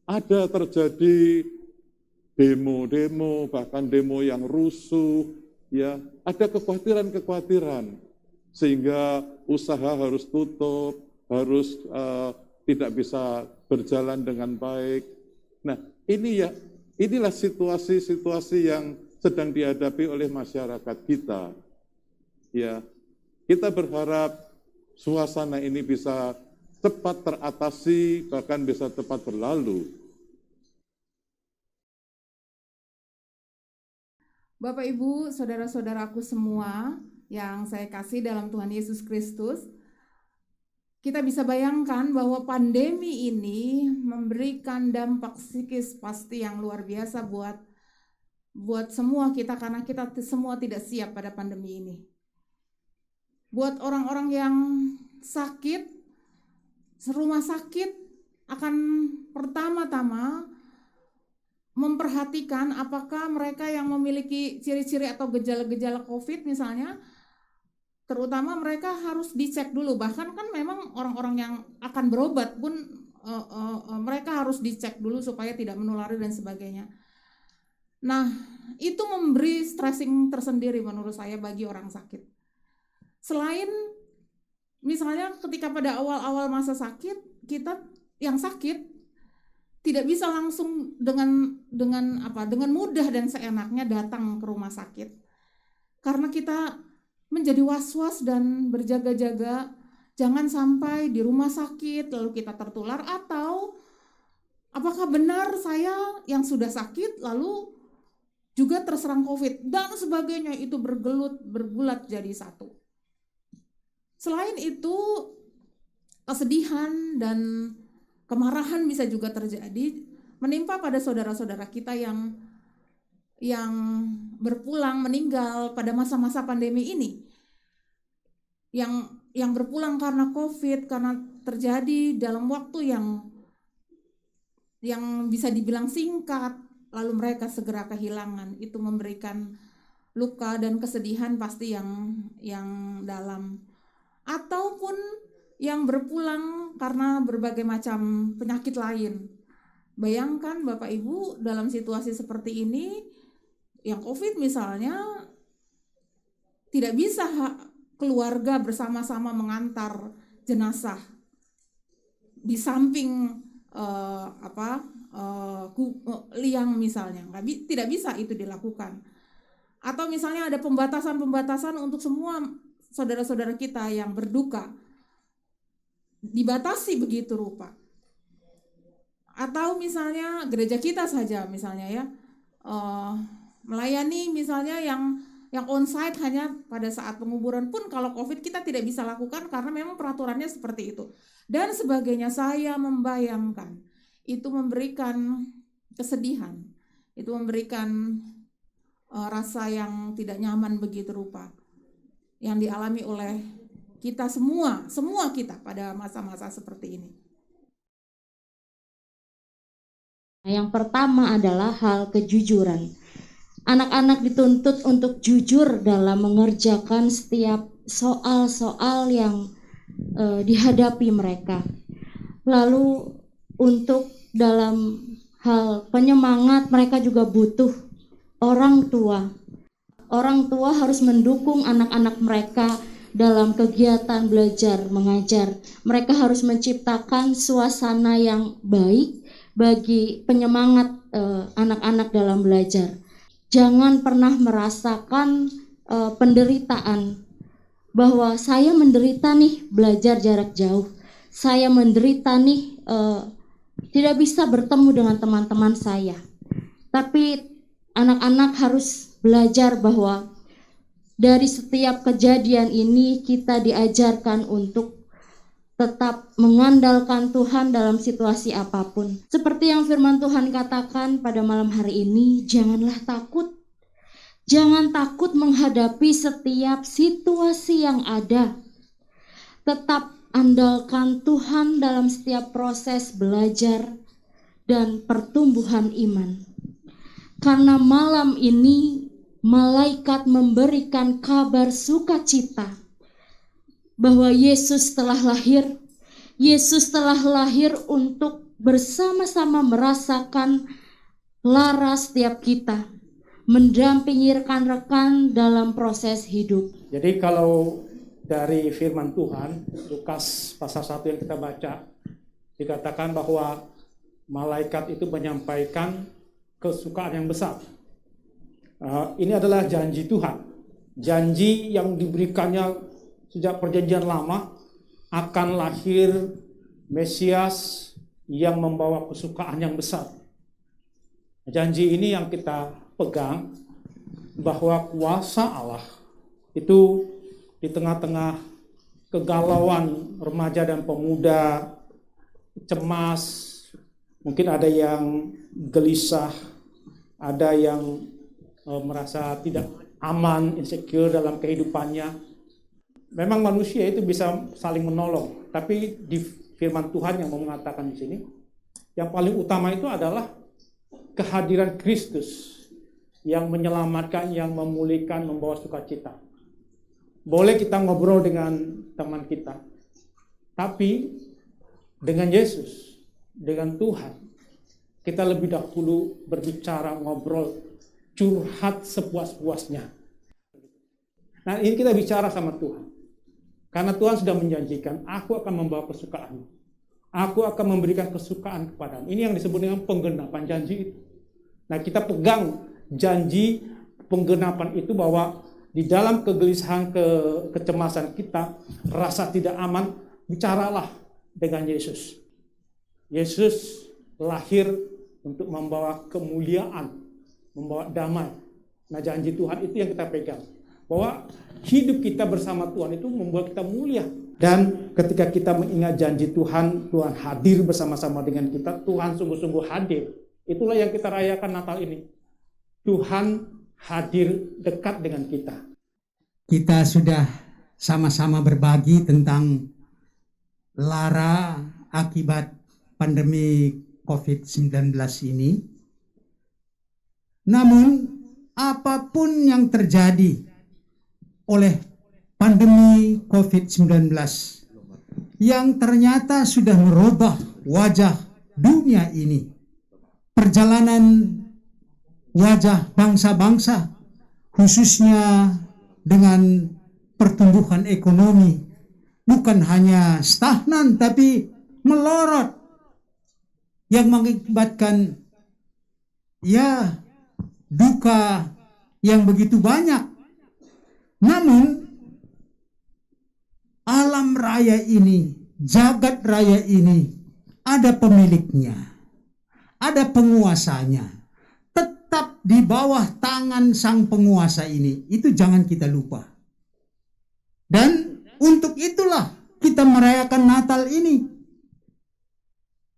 ada terjadi demo-demo, bahkan demo yang rusuh, ya, ada kekhawatiran-kekhawatiran sehingga usaha harus tutup, harus tidak bisa berjalan dengan baik. Nah, inilah situasi-situasi yang sedang dihadapi oleh masyarakat kita. Ya, kita berharap suasana ini bisa cepat teratasi, bahkan bisa cepat berlalu. Bapak, Ibu, saudara-saudaraku semua yang saya kasih dalam Tuhan Yesus Kristus, kita bisa bayangkan bahwa pandemi ini memberikan dampak psikis pasti yang luar biasa buat semua kita, karena kita semua tidak siap pada pandemi ini. Buat orang-orang yang sakit, rumah sakit akan pertama-tama memperhatikan apakah mereka yang memiliki ciri-ciri atau gejala-gejala COVID misalnya, terutama mereka harus dicek dulu. Bahkan kan memang orang-orang yang akan berobat pun mereka harus dicek dulu supaya tidak menulari dan sebagainya. Nah, itu memberi stressing tersendiri menurut saya bagi orang sakit. Selain misalnya ketika pada awal-awal masa sakit, kita yang sakit tidak bisa langsung dengan mudah dan seenaknya datang ke rumah sakit. Karena kita menjadi was-was dan berjaga-jaga, jangan sampai di rumah sakit lalu kita tertular, atau apakah benar saya yang sudah sakit lalu juga terserang COVID dan sebagainya, itu bergulat jadi satu. Selain itu, kesedihan dan kemarahan bisa juga terjadi menimpa pada saudara-saudara kita yang berpulang meninggal pada masa-masa pandemi ini. Yang berpulang karena COVID, karena terjadi dalam waktu yang bisa dibilang singkat, lalu mereka segera kehilangan. Itu memberikan luka dan kesedihan pasti yang dalam. Ataupun yang berpulang karena berbagai macam penyakit lain. Bayangkan Bapak Ibu, dalam situasi seperti ini, yang COVID misalnya, tidak bisa keluarga bersama-sama mengantar jenazah di samping liang misalnya, tidak bisa itu dilakukan. Atau misalnya ada pembatasan-pembatasan untuk semua saudara-saudara kita yang berduka, dibatasi begitu rupa. Atau misalnya gereja kita saja misalnya ya, melayani misalnya yang on-site hanya pada saat penguburan pun kalau COVID kita tidak bisa lakukan karena memang peraturannya seperti itu. Dan sebagainya, saya membayangkan itu memberikan kesedihan, itu memberikan rasa yang tidak nyaman begitu rupa yang dialami oleh kita semua kita pada masa-masa seperti ini. Yang pertama adalah hal kejujuran. Anak-anak dituntut untuk jujur dalam mengerjakan setiap soal-soal yang dihadapi mereka. Lalu untuk dalam hal penyemangat, mereka juga butuh orang tua. Orang tua harus mendukung anak-anak mereka dalam kegiatan belajar mengajar. Mereka harus menciptakan suasana yang baik bagi penyemangat anak-anak dalam belajar. Jangan pernah merasakan penderitaan, bahwa saya menderita nih belajar jarak jauh, saya menderita nih tidak bisa bertemu dengan teman-teman saya. Tapi anak-anak harus belajar bahwa dari setiap kejadian ini kita diajarkan untuk tetap mengandalkan Tuhan dalam situasi apapun. Seperti yang firman Tuhan katakan pada malam hari ini, janganlah takut. Jangan takut menghadapi setiap situasi yang ada. Tetap andalkan Tuhan dalam setiap proses belajar dan pertumbuhan iman. Karena malam ini malaikat memberikan kabar sukacita bahwa Yesus telah lahir. Yesus telah lahir untuk bersama-sama merasakan lara setiap kita, mendampingi rekan-rekan dalam proses hidup. Jadi kalau dari firman Tuhan, Lukas pasal 1 yang kita baca, dikatakan bahwa malaikat itu menyampaikan kesukaan yang besar. Ini adalah janji Tuhan. Janji yang diberikannya sejak perjanjian lama akan lahir Mesias yang membawa kesukaan yang besar. Janji ini yang kita pegang, bahwa kuasa Allah itu di tengah-tengah kegalauan remaja dan pemuda, cemas, mungkin ada yang gelisah, ada yang merasa tidak aman, insecure dalam kehidupannya. Memang manusia itu bisa saling menolong, tapi di firman Tuhan yang mau mengatakan di sini, yang paling utama itu adalah kehadiran Kristus yang menyelamatkan, yang memulihkan, membawa sukacita. Boleh kita ngobrol dengan teman kita, tapi dengan Yesus, dengan Tuhan, kita lebih dahulu berbicara, ngobrol, curhat sepuas-puasnya. Nah, ini kita bicara sama Tuhan. Karena Tuhan sudah menjanjikan, aku akan membawa kesukaan. Aku akan memberikan kesukaan kepadamu. Ini yang disebut dengan penggenapan janji itu. Nah, kita pegang janji penggenapan itu, bahwa di dalam kegelisahan, kecemasan kita, rasa tidak aman, bicaralah dengan Yesus. Yesus lahir untuk membawa kemuliaan, membawa damai. Nah, janji Tuhan itu yang kita pegang. Bahwa hidup kita bersama Tuhan itu membuat kita mulia. Dan ketika kita mengingat janji Tuhan, Tuhan hadir bersama-sama dengan kita, Tuhan sungguh-sungguh hadir. Itulah yang kita rayakan Natal ini. Tuhan hadir dekat dengan kita. Kita sudah sama-sama berbagi tentang lara akibat pandemi COVID-19 ini. Namun, apapun yang terjadi oleh pandemi COVID-19 yang ternyata sudah merubah wajah dunia ini, perjalanan wajah bangsa-bangsa, khususnya dengan pertumbuhan ekonomi, bukan hanya stagnan tapi melorot, yang mengakibatkan duka yang begitu banyak. Namun alam raya ini, jagat raya ini, ada pemiliknya, ada penguasanya, tetap di bawah tangan sang penguasa ini. Itu jangan kita lupa. Dan untuk itulah kita merayakan Natal ini.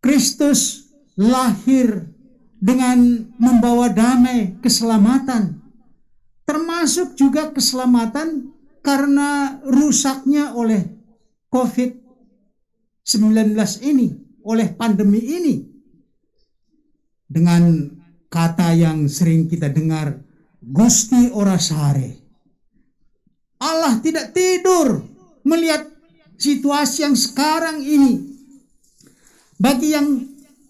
Kristus lahir dengan membawa damai, keselamatan, termasuk juga keselamatan karena rusaknya oleh COVID-19 ini, oleh pandemi ini. Dengan kata yang sering kita dengar, Gusti ora sare. Allah tidak tidur melihat situasi yang sekarang ini.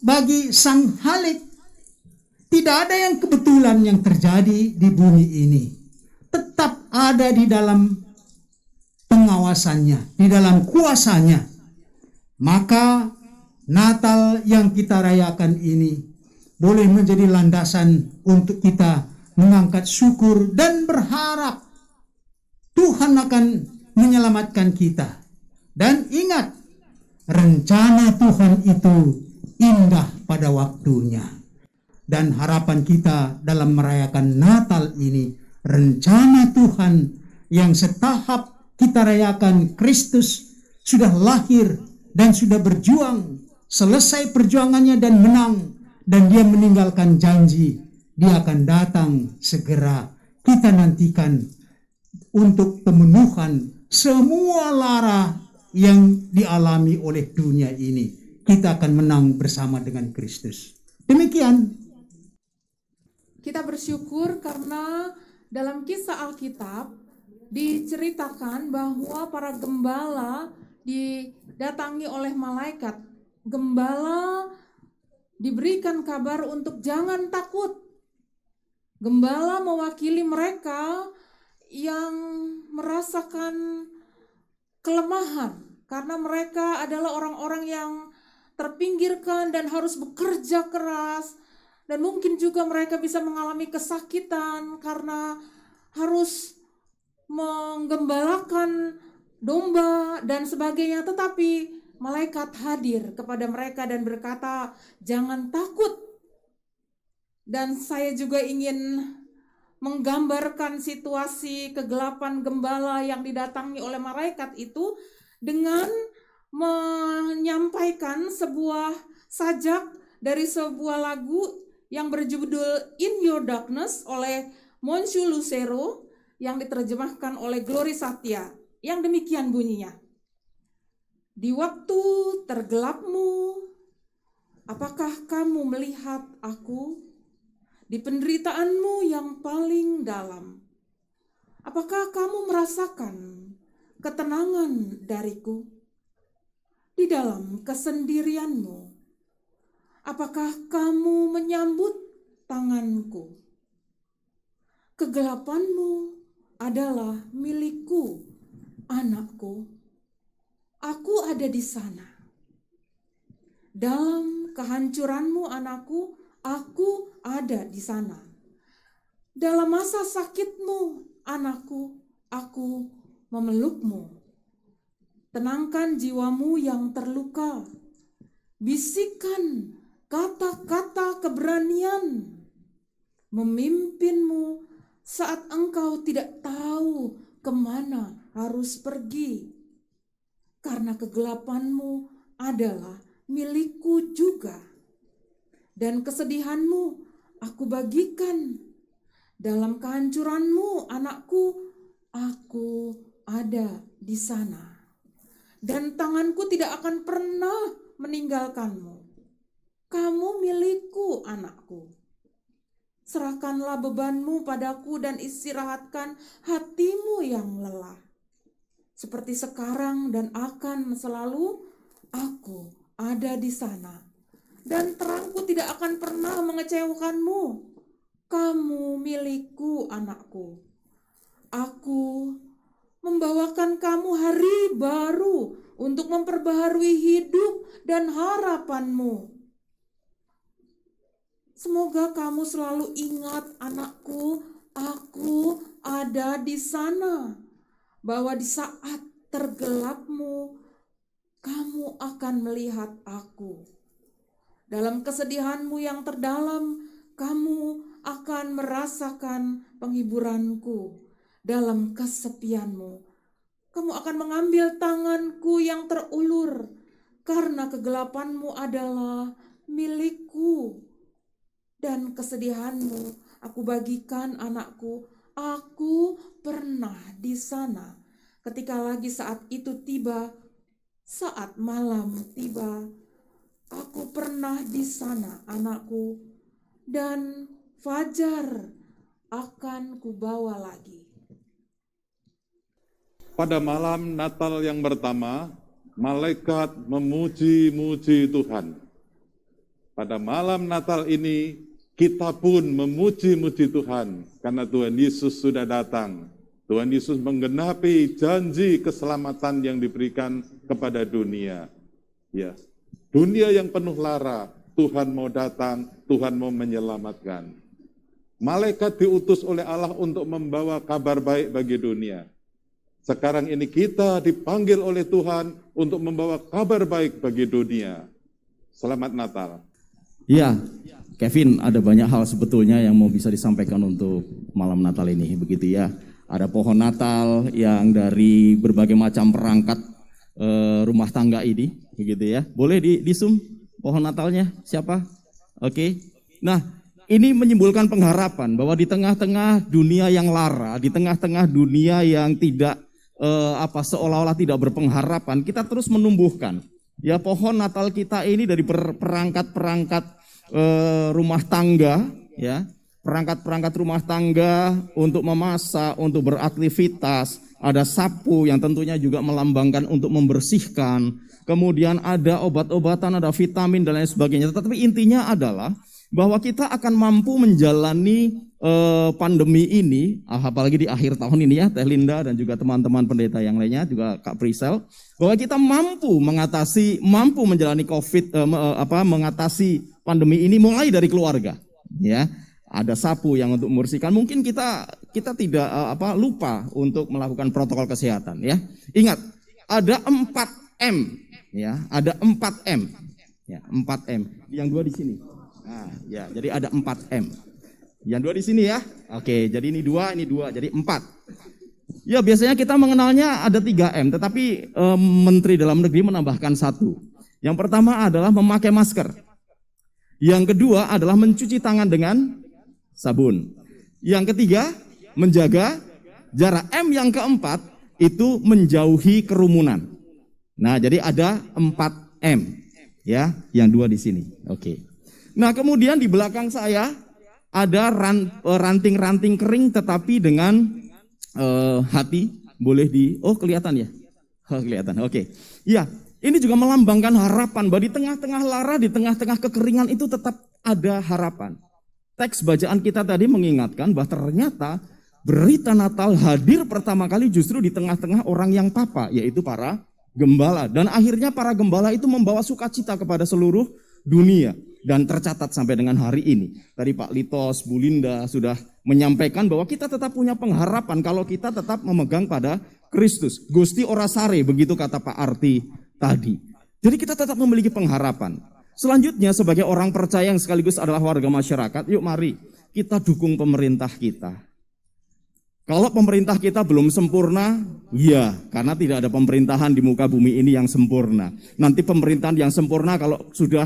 Bagi Sang Halik, tidak ada yang kebetulan yang terjadi di bumi ini. Tetap ada di dalam pengawasannya, di dalam kuasanya. Maka Natal yang kita rayakan ini boleh menjadi landasan untuk kita mengangkat syukur dan berharap Tuhan akan menyelamatkan kita. Dan ingat, rencana Tuhan itu indah pada waktunya. Dan harapan kita dalam merayakan Natal ini, rencana Tuhan yang setahap kita rayakan, Kristus sudah lahir dan sudah berjuang, selesai perjuangannya dan menang, dan dia meninggalkan janji, dia akan datang segera. Kita nantikan untuk pemenuhan semua lara yang dialami oleh dunia ini. Kita akan menang bersama dengan Kristus. Demikian. Kita bersyukur karena dalam kisah Alkitab diceritakan bahwa para gembala didatangi oleh malaikat. Gembala diberikan kabar untuk jangan takut. Gembala mewakili mereka yang merasakan kelemahan karena mereka adalah orang-orang yang terpinggirkan dan harus bekerja keras, dan mungkin juga mereka bisa mengalami kesakitan karena harus menggembalakan domba dan sebagainya. Tetapi malaikat hadir kepada mereka dan berkata, jangan takut. Dan saya juga ingin menggambarkan situasi kegelapan gembala yang didatangi oleh malaikat itu dengan menyampaikan sebuah sajak dari sebuah lagu yang berjudul In Your Darkness oleh Monsieur Lucero yang diterjemahkan oleh Glory Satya, yang demikian bunyinya. Di waktu tergelapmu, apakah kamu melihat aku? Di penderitaanmu yang paling dalam, apakah kamu merasakan ketenangan dariku? Di dalam kesendirianmu, apakah kamu menyambut tanganku? Kegelapanmu adalah milikku, anakku. Aku ada di sana. Dalam kehancuranmu, anakku, aku ada di sana. Dalam masa sakitmu, anakku, aku memelukmu. Tenangkan jiwamu yang terluka. Bisikan kata-kata keberanian memimpinmu saat engkau tidak tahu kemana harus pergi. Karena kegelapanmu adalah milikku juga. Dan kesedihanmu aku bagikan. Dalam kehancuranmu, anakku, aku ada di sana. Dan tanganku tidak akan pernah meninggalkanmu. Kamu milikku, anakku. Serahkanlah bebanmu padaku dan istirahatkan hatimu yang lelah. Seperti sekarang dan akan selalu, aku ada di sana. Dan terangku tidak akan pernah mengecewakanmu. Kamu milikku, anakku. Aku membawakan kamu hari baru untuk memperbaharui hidup dan harapanmu. Semoga kamu selalu ingat, anakku, aku ada di sana. Bahwa di saat tergelapmu, kamu akan melihat aku. Dalam kesedihanmu yang terdalam, kamu akan merasakan penghiburanku. Dalam kesepianmu, kamu akan mengambil tanganku yang terulur, karena kegelapanmu adalah milikku. Dan kesedihanmu aku bagikan, anakku. Aku pernah di sana ketika lagi saat itu tiba, saat malam tiba. Aku pernah di sana, anakku, dan fajar akan kubawa lagi. Pada malam Natal yang pertama, malaikat memuji-muji Tuhan. Pada malam Natal ini, kita pun memuji-muji Tuhan karena Tuhan Yesus sudah datang. Tuhan Yesus menggenapi janji keselamatan yang diberikan kepada dunia. Ya, dunia yang penuh lara, Tuhan mau datang, Tuhan mau menyelamatkan. Malaikat diutus oleh Allah untuk membawa kabar baik bagi dunia. Sekarang ini kita dipanggil oleh Tuhan untuk membawa kabar baik bagi dunia. Selamat Natal. Ya, Kevin, ada banyak hal sebetulnya yang mau bisa disampaikan untuk malam Natal ini, begitu ya. Ada pohon Natal yang dari berbagai macam perangkat rumah tangga ini, begitu ya. Boleh di zoom pohon Natalnya siapa? Oke. Nah, ini menyimbolkan pengharapan bahwa di tengah-tengah dunia yang lara, di tengah-tengah dunia yang tidak seolah-olah tidak berpengharapan, kita terus menumbuhkan. Ya, pohon Natal kita ini dari perangkat-perangkat rumah tangga, ya, perangkat-perangkat rumah tangga untuk memasak, untuk beraktivitas, ada sapu yang tentunya juga melambangkan untuk membersihkan, kemudian ada obat-obatan, ada vitamin dan lain sebagainya. Tetapi intinya adalah bahwa kita akan mampu menjalani pandemi ini, apalagi di akhir tahun ini ya, Teh Linda dan juga teman-teman pendeta yang lainnya, juga Kak Prisel, bahwa kita mampu menjalani mengatasi pandemi ini mulai dari keluarga, ya. Ada sapu yang untuk membersihkan. Mungkin kita tidak lupa untuk melakukan protokol kesehatan, ya. Ingat, ada 4M, ya, ada 4M, ya, 4M. Yang 2 di sini. Nah, ya, jadi ada 4M. Yang 2 di sini ya. Oke, jadi ini 2, jadi 4. Ya, biasanya kita mengenalnya ada 3M, tetapi Menteri Dalam Negeri menambahkan 1. Yang pertama adalah memakai masker. Yang kedua adalah mencuci tangan dengan sabun. Yang ketiga, menjaga jarak. M yang keempat itu menjauhi kerumunan. Nah, jadi ada 4M, ya, yang 2 di sini. Oke. Nah, kemudian di belakang saya ada ranting-ranting kering tetapi dengan hati. Boleh kelihatan ya? Kelihatan, oke. Ya, ini juga melambangkan harapan bahwa di tengah-tengah lara, di tengah-tengah kekeringan itu tetap ada harapan. Teks bacaan kita tadi mengingatkan bahwa ternyata berita Natal hadir pertama kali justru di tengah-tengah orang yang papa, yaitu para gembala. Dan akhirnya para gembala itu membawa sukacita kepada seluruh dunia. Dan tercatat sampai dengan hari ini. Tadi Pak Litos, Bu Linda sudah menyampaikan bahwa kita tetap punya pengharapan kalau kita tetap memegang pada Kristus. Gusti ora sare, begitu kata Pak Arti tadi. Jadi kita tetap memiliki pengharapan. Selanjutnya sebagai orang percaya yang sekaligus adalah warga masyarakat, yuk mari kita dukung pemerintah kita. Kalau pemerintah kita belum sempurna, ya, karena tidak ada pemerintahan di muka bumi ini yang sempurna. Nanti pemerintahan yang sempurna kalau sudah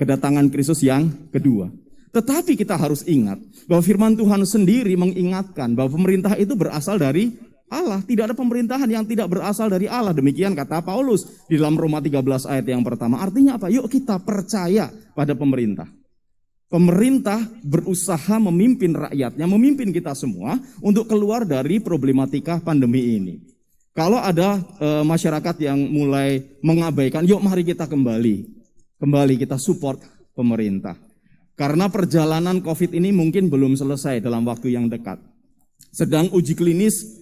kedatangan Kristus yang kedua. Tetapi kita harus ingat bahwa firman Tuhan sendiri mengingatkan bahwa pemerintah itu berasal dari Allah. Tidak ada pemerintahan yang tidak berasal dari Allah. Demikian kata Paulus di dalam Roma 13 ayat yang pertama. Artinya apa? Yuk kita percaya pada pemerintah. Pemerintah berusaha memimpin rakyatnya, memimpin kita semua untuk keluar dari problematika pandemi ini. Kalau ada masyarakat yang mulai mengabaikan, yuk mari kita kembali kita support pemerintah. Karena perjalanan COVID ini mungkin belum selesai dalam waktu yang dekat. Sedang uji klinis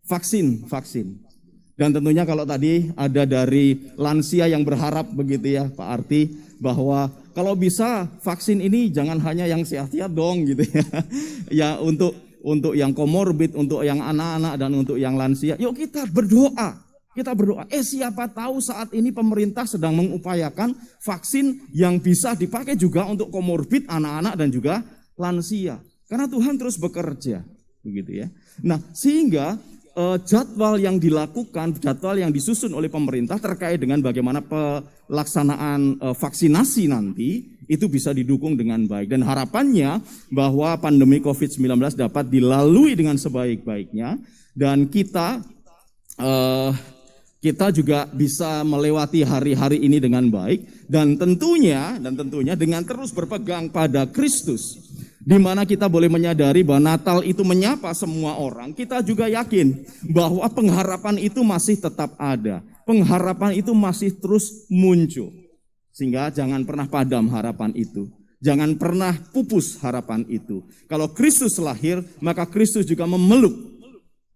vaksin. Dan tentunya kalau tadi ada dari lansia yang berharap begitu ya Pak Arti, bahwa kalau bisa vaksin ini jangan hanya yang sehat-sehat dong gitu ya. Ya untuk yang komorbid, untuk yang anak-anak dan untuk yang lansia, yuk kita berdoa. Kita berdoa, siapa tahu saat ini pemerintah sedang mengupayakan vaksin yang bisa dipakai juga untuk komorbid, anak-anak dan juga lansia. Karena Tuhan terus bekerja, begitu ya. Nah, sehingga jadwal yang dilakukan, jadwal yang disusun oleh pemerintah terkait dengan bagaimana pelaksanaan vaksinasi nanti itu bisa didukung dengan baik. Dan harapannya bahwa pandemi COVID-19 dapat dilalui dengan sebaik-baiknya dan kita juga bisa melewati hari-hari ini dengan baik dan tentunya dengan terus berpegang pada Kristus, di mana kita boleh menyadari bahwa Natal itu menyapa semua orang. Kita juga yakin bahwa pengharapan itu masih tetap ada, pengharapan itu masih terus muncul, sehingga jangan pernah padam harapan itu, jangan pernah pupus harapan itu. Kalau Kristus lahir, maka Kristus juga memeluk.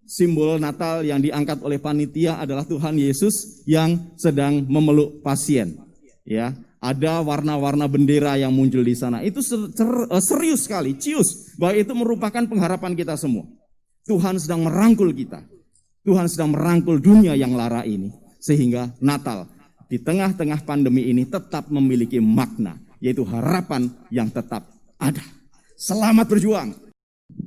Simbol Natal yang diangkat oleh panitia adalah Tuhan Yesus yang sedang memeluk pasien. Ya, ada warna-warna bendera yang muncul di sana. Itu serius sekali, cius bahwa itu merupakan pengharapan kita semua. Tuhan sedang merangkul kita. Tuhan sedang merangkul dunia yang lara ini, sehingga Natal di tengah-tengah pandemi ini tetap memiliki makna, yaitu harapan yang tetap ada. Selamat berjuang.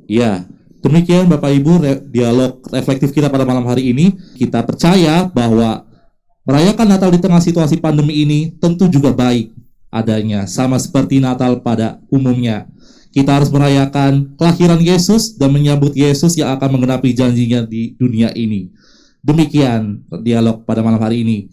Ya. Demikian Bapak Ibu dialog reflektif kita pada malam hari ini. Kita percaya bahwa merayakan Natal di tengah situasi pandemi ini tentu juga baik adanya. Sama seperti Natal pada umumnya. Kita harus merayakan kelahiran Yesus dan menyambut Yesus yang akan menggenapi janjinya di dunia ini. Demikian dialog pada malam hari ini.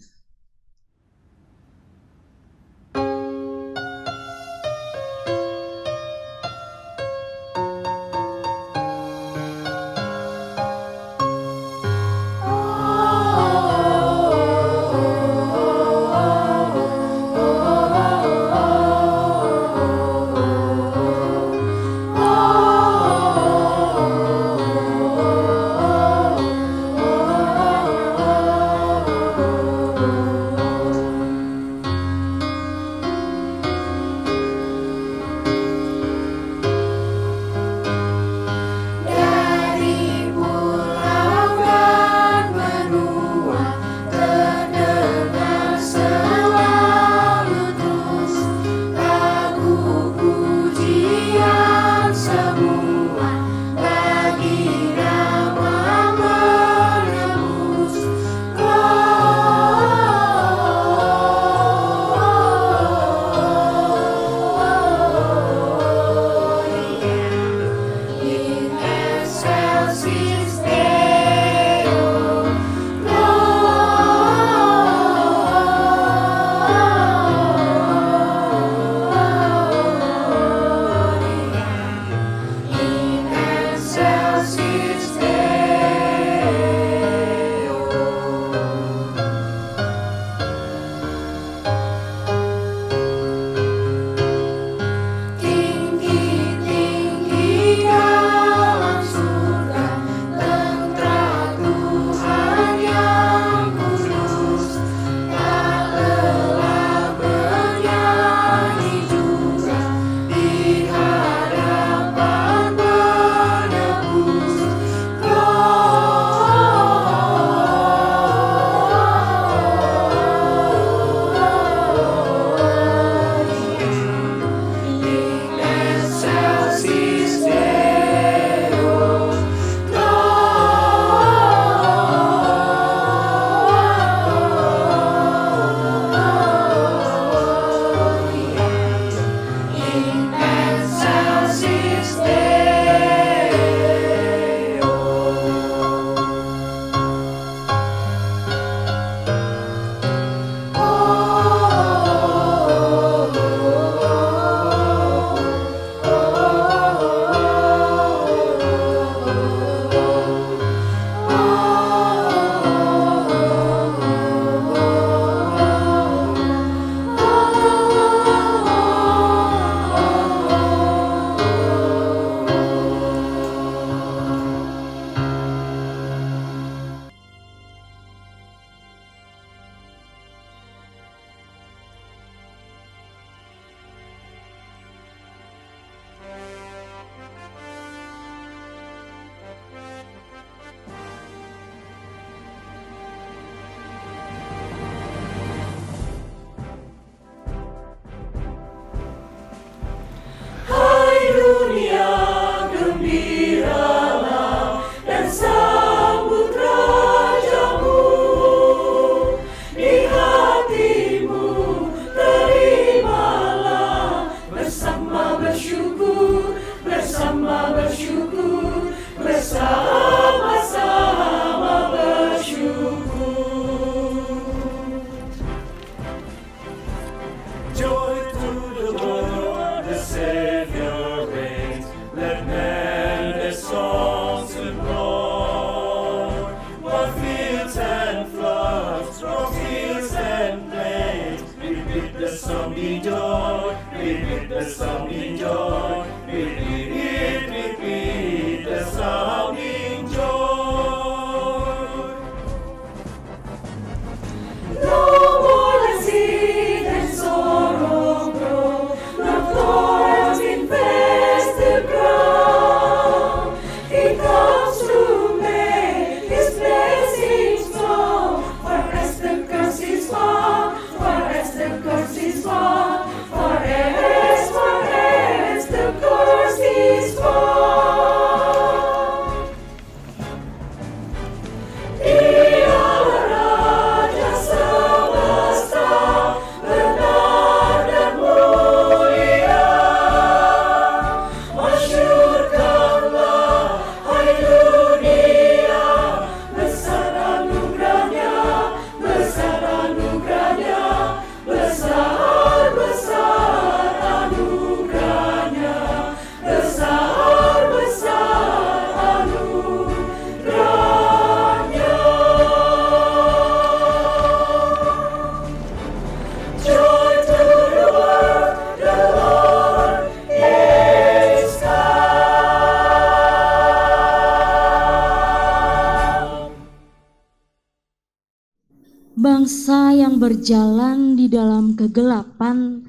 bangsa yang berjalan di dalam kegelapan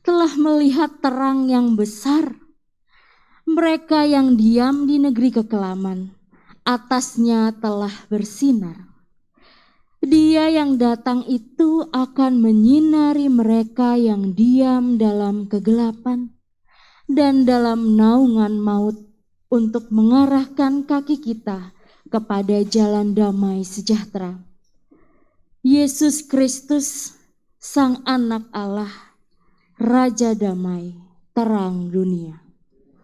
telah melihat terang yang besar. Mereka yang diam di negeri kekelaman, atasnya telah bersinar. Dia yang datang itu akan menyinari mereka yang diam dalam kegelapan dan dalam naungan maut, untuk mengarahkan kaki kita kepada jalan damai sejahtera. Yesus Kristus, Sang Anak Allah, Raja Damai, terang dunia.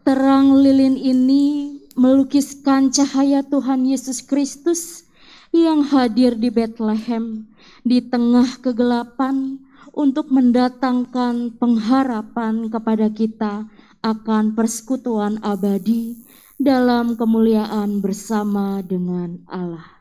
Terang lilin ini melukiskan cahaya Tuhan Yesus Kristus yang hadir di Bethlehem di tengah kegelapan untuk mendatangkan pengharapan kepada kita akan persekutuan abadi dalam kemuliaan bersama dengan Allah.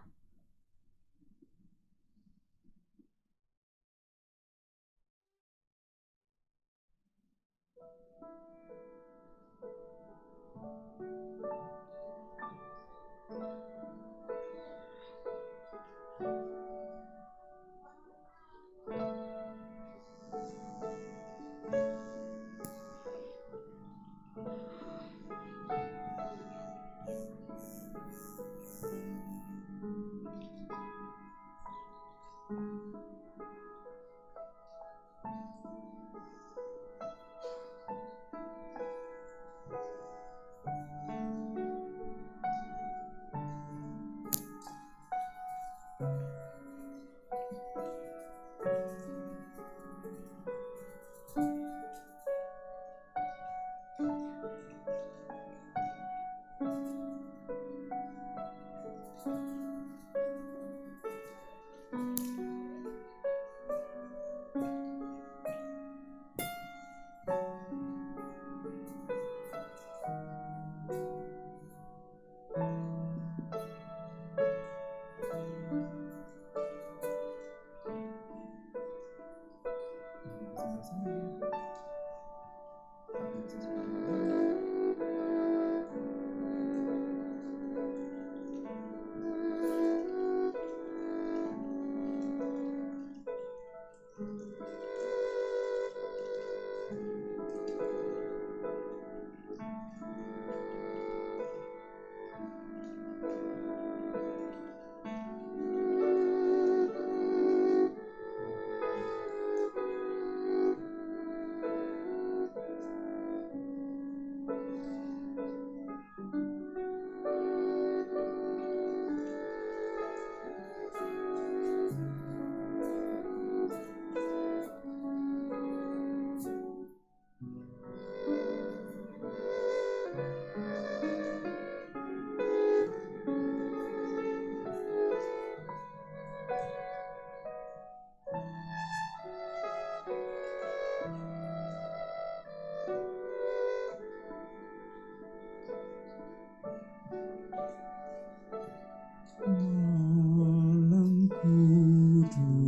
Malam kudus,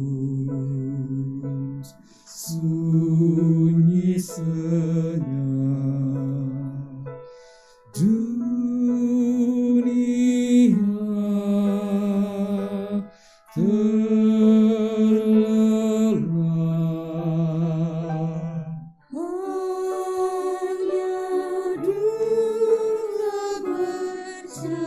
sunyi senyap, dunia terlelap. Hanya dunia bercanda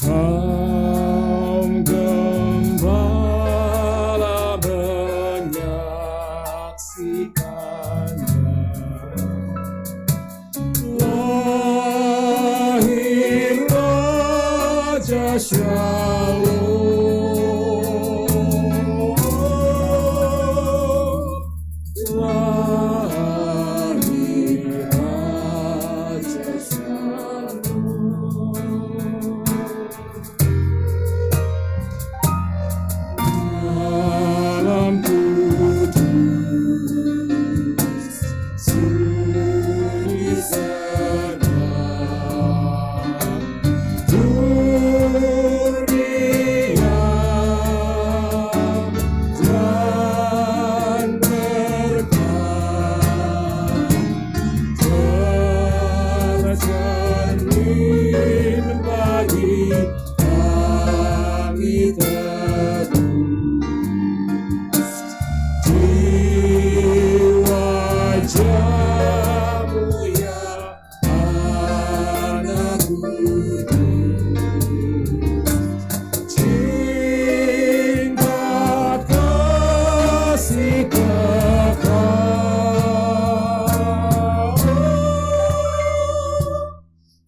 Kaum gembala menyaksikannya. Lahir Raja Shalom, lahir Raja Shalom. Malam kudus, sunyi senang, murnia dan berkah, tercermin bagi kami terus di wajahmu ya anak kudus, cinta kasih kekal,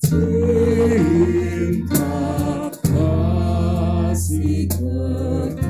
cinta kasih kekal.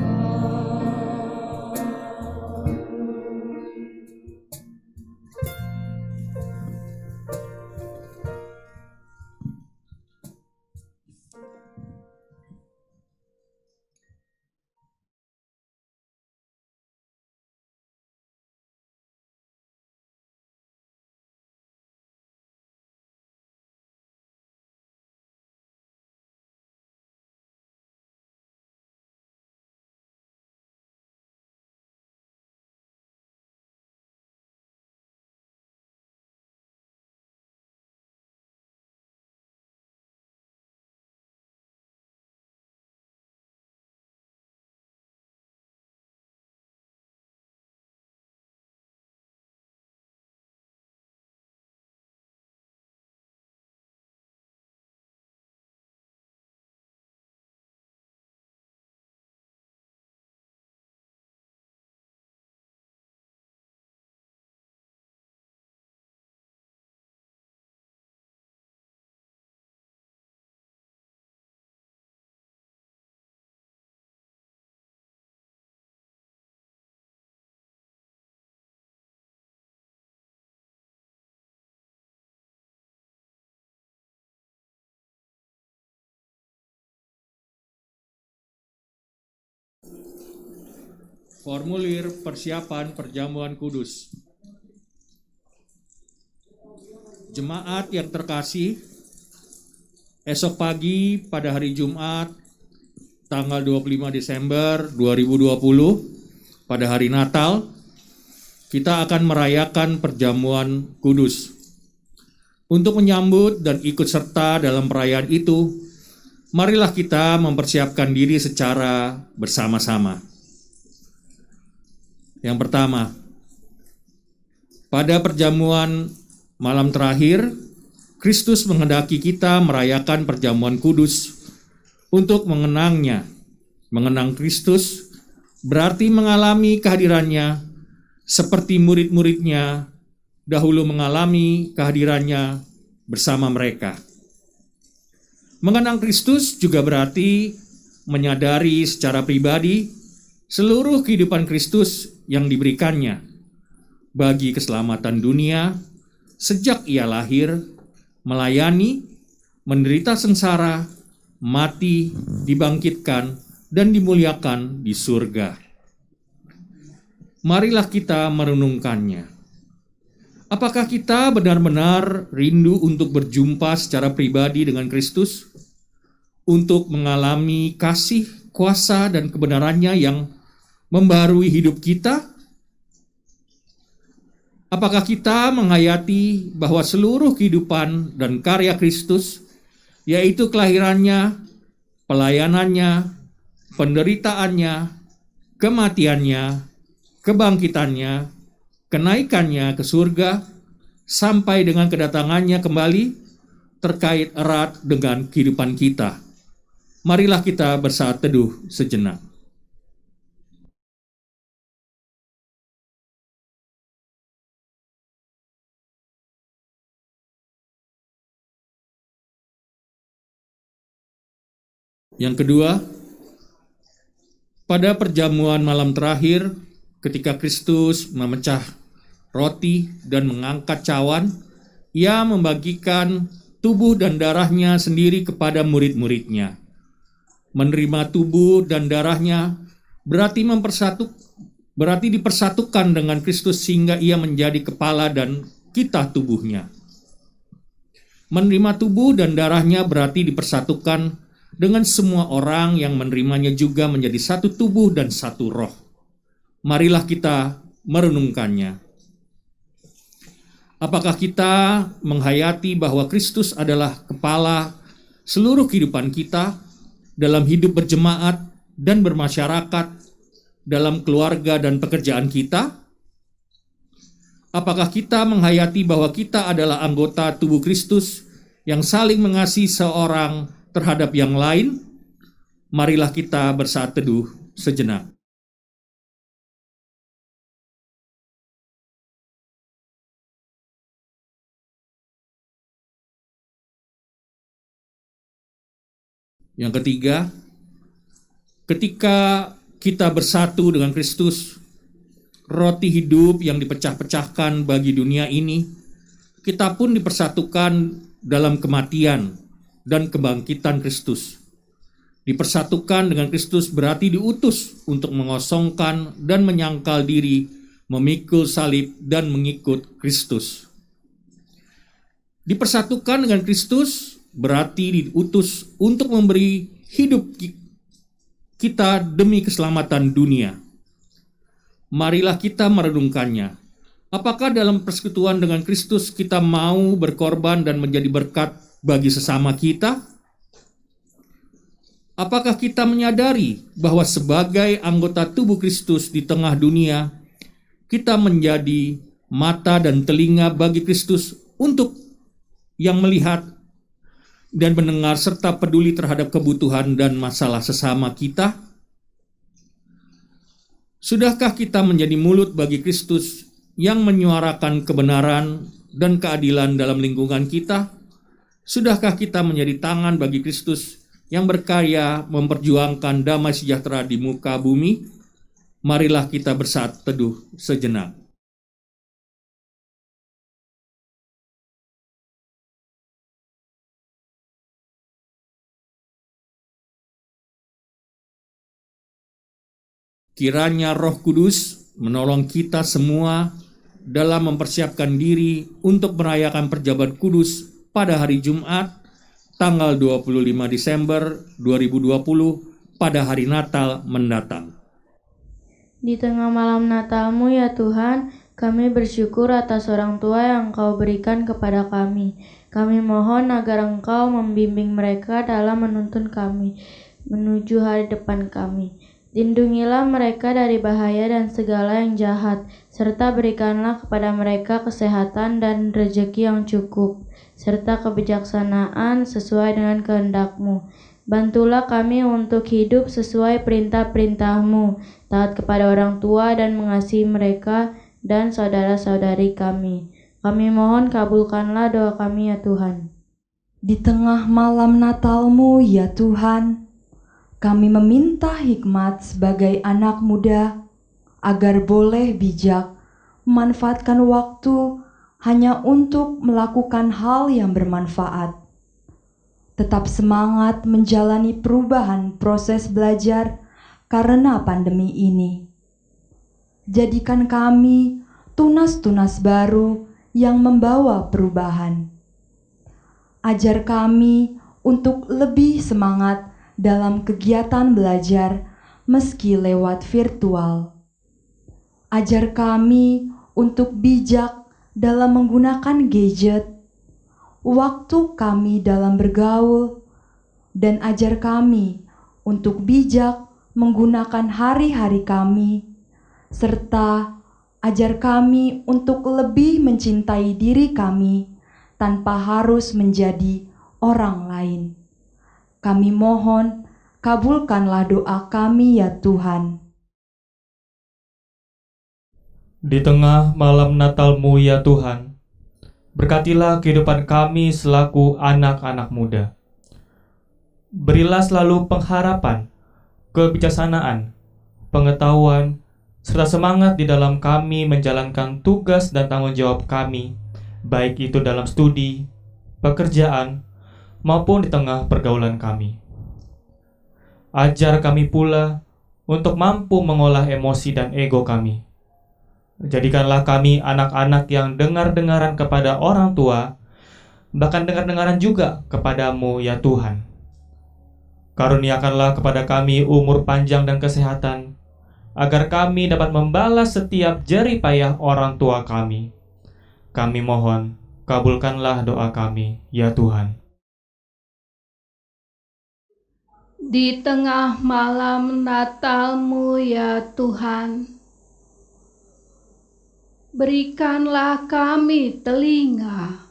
Formulir persiapan perjamuan kudus. Jemaat yang terkasih, esok pagi pada hari Jumat tanggal 25 Desember 2020 pada hari Natal, kita akan merayakan perjamuan kudus. Untuk menyambut dan ikut serta dalam perayaan itu, marilah kita mempersiapkan diri secara bersama-sama. Yang pertama, pada perjamuan malam terakhir, Kristus menghendaki kita merayakan perjamuan kudus untuk mengenangnya. Mengenang Kristus berarti mengalami kehadirannya seperti murid-muridnya dahulu mengalami kehadirannya bersama mereka. Mengenang Kristus juga berarti menyadari secara pribadi seluruh kehidupan Kristus yang diberikannya bagi keselamatan dunia sejak ia lahir, melayani, menderita sengsara, mati, dibangkitkan, dan dimuliakan di surga. Marilah kita merenungkannya. Apakah kita benar-benar rindu untuk berjumpa secara pribadi dengan Kristus? Untuk mengalami kasih, kuasa, dan kebenarannya yang membarui hidup kita? Apakah kita menghayati bahwa seluruh kehidupan dan karya Kristus, yaitu kelahirannya, pelayanannya, penderitaannya, kematiannya, kebangkitannya, kenaikannya ke surga, sampai dengan kedatangannya kembali, terkait erat dengan kehidupan kita. Marilah kita bersaat teduh sejenak. Yang kedua, pada perjamuan malam terakhir, ketika Kristus memecah roti dan mengangkat cawan, Ia membagikan tubuh dan darahnya sendiri kepada murid-muridnya. Menerima tubuh dan darahnya berarti dipersatukan dengan Kristus sehingga Ia menjadi kepala dan kita tubuhnya. Menerima tubuh dan darahnya berarti dipersatukan dengan semua orang yang menerimanya juga menjadi satu tubuh dan satu roh. Marilah kita merenungkannya. Apakah kita menghayati bahwa Kristus adalah kepala seluruh kehidupan kita dalam hidup berjemaat dan bermasyarakat, dalam keluarga dan pekerjaan kita? Apakah kita menghayati bahwa kita adalah anggota tubuh Kristus yang saling mengasihi seorang terhadap yang lain? Marilah kita bersaat teduh sejenak. Yang ketiga, ketika kita bersatu dengan Kristus, roti hidup yang dipecah-pecahkan bagi dunia ini, kita pun dipersatukan dalam kematian dan kebangkitan Kristus. Dipersatukan dengan Kristus berarti diutus untuk mengosongkan dan menyangkal diri, memikul salib dan mengikut Kristus. Dipersatukan dengan Kristus berarti diutus untuk memberi hidup kita demi keselamatan dunia. Marilah kita merenungkannya. Apakah dalam persekutuan dengan Kristus kita mau berkorban dan menjadi berkat bagi sesama kita? Apakah kita menyadari bahwa sebagai anggota tubuh Kristus di tengah dunia, kita menjadi mata dan telinga bagi Kristus untuk yang melihat dan mendengar serta peduli terhadap kebutuhan dan masalah sesama kita? Sudahkah kita menjadi mulut bagi Kristus yang menyuarakan kebenaran dan keadilan dalam lingkungan kita? Sudahkah kita menjadi tangan bagi Kristus yang berkarya memperjuangkan damai sejahtera di muka bumi? Marilah kita bersaat teduh sejenak. Kiranya Roh Kudus menolong kita semua dalam mempersiapkan diri untuk merayakan perjamuan kudus pada hari Jumat, tanggal 25 Desember 2020 pada hari Natal mendatang. Di tengah malam Natal-Mu ya Tuhan, kami bersyukur atas orang tua yang Engkau berikan kepada kami. Kami mohon agar Engkau membimbing mereka dalam menuntun kami menuju hari depan kami. Lindungilah mereka dari bahaya dan segala yang jahat, serta berikanlah kepada mereka kesehatan dan rezeki yang cukup, serta kebijaksanaan sesuai dengan kehendak-Mu. Bantulah kami untuk hidup sesuai perintah-perintah-Mu, taat kepada orang tua dan mengasihi mereka dan saudara-saudari kami. Kami mohon kabulkanlah doa kami ya Tuhan. Di tengah malam Natal-Mu ya Tuhan, kami meminta hikmat sebagai anak muda agar boleh bijak memanfaatkan waktu hanya untuk melakukan hal yang bermanfaat. Tetap semangat menjalani perubahan proses belajar karena pandemi ini. Jadikan kami tunas-tunas baru yang membawa perubahan. Ajar kami untuk lebih semangat dalam kegiatan belajar meski lewat virtual. Ajar kami untuk bijak dalam menggunakan gadget, waktu kami dalam bergaul, dan ajar kami untuk bijak menggunakan hari-hari kami, serta ajar kami untuk lebih mencintai diri kami tanpa harus menjadi orang lain. Kami mohon, kabulkanlah doa kami ya Tuhan. Di tengah malam Natal-Mu ya Tuhan, berkatilah kehidupan kami selaku anak-anak muda. Berilah selalu pengharapan, kebijaksanaan, pengetahuan, serta semangat di dalam kami menjalankan tugas dan tanggung jawab kami, baik itu dalam studi, pekerjaan, maupun di tengah pergaulan kami. Ajar kami pula untuk mampu mengolah emosi dan ego kami. Jadikanlah kami anak-anak yang dengar-dengaran kepada orang tua, bahkan dengar-dengaran juga kepadamu ya Tuhan. Karuniakanlah kepada kami umur panjang dan kesehatan, agar kami dapat membalas setiap jerih payah orang tua kami. Kami mohon, kabulkanlah doa kami ya Tuhan. Di tengah malam Natal-Mu ya Tuhan, berikanlah kami telinga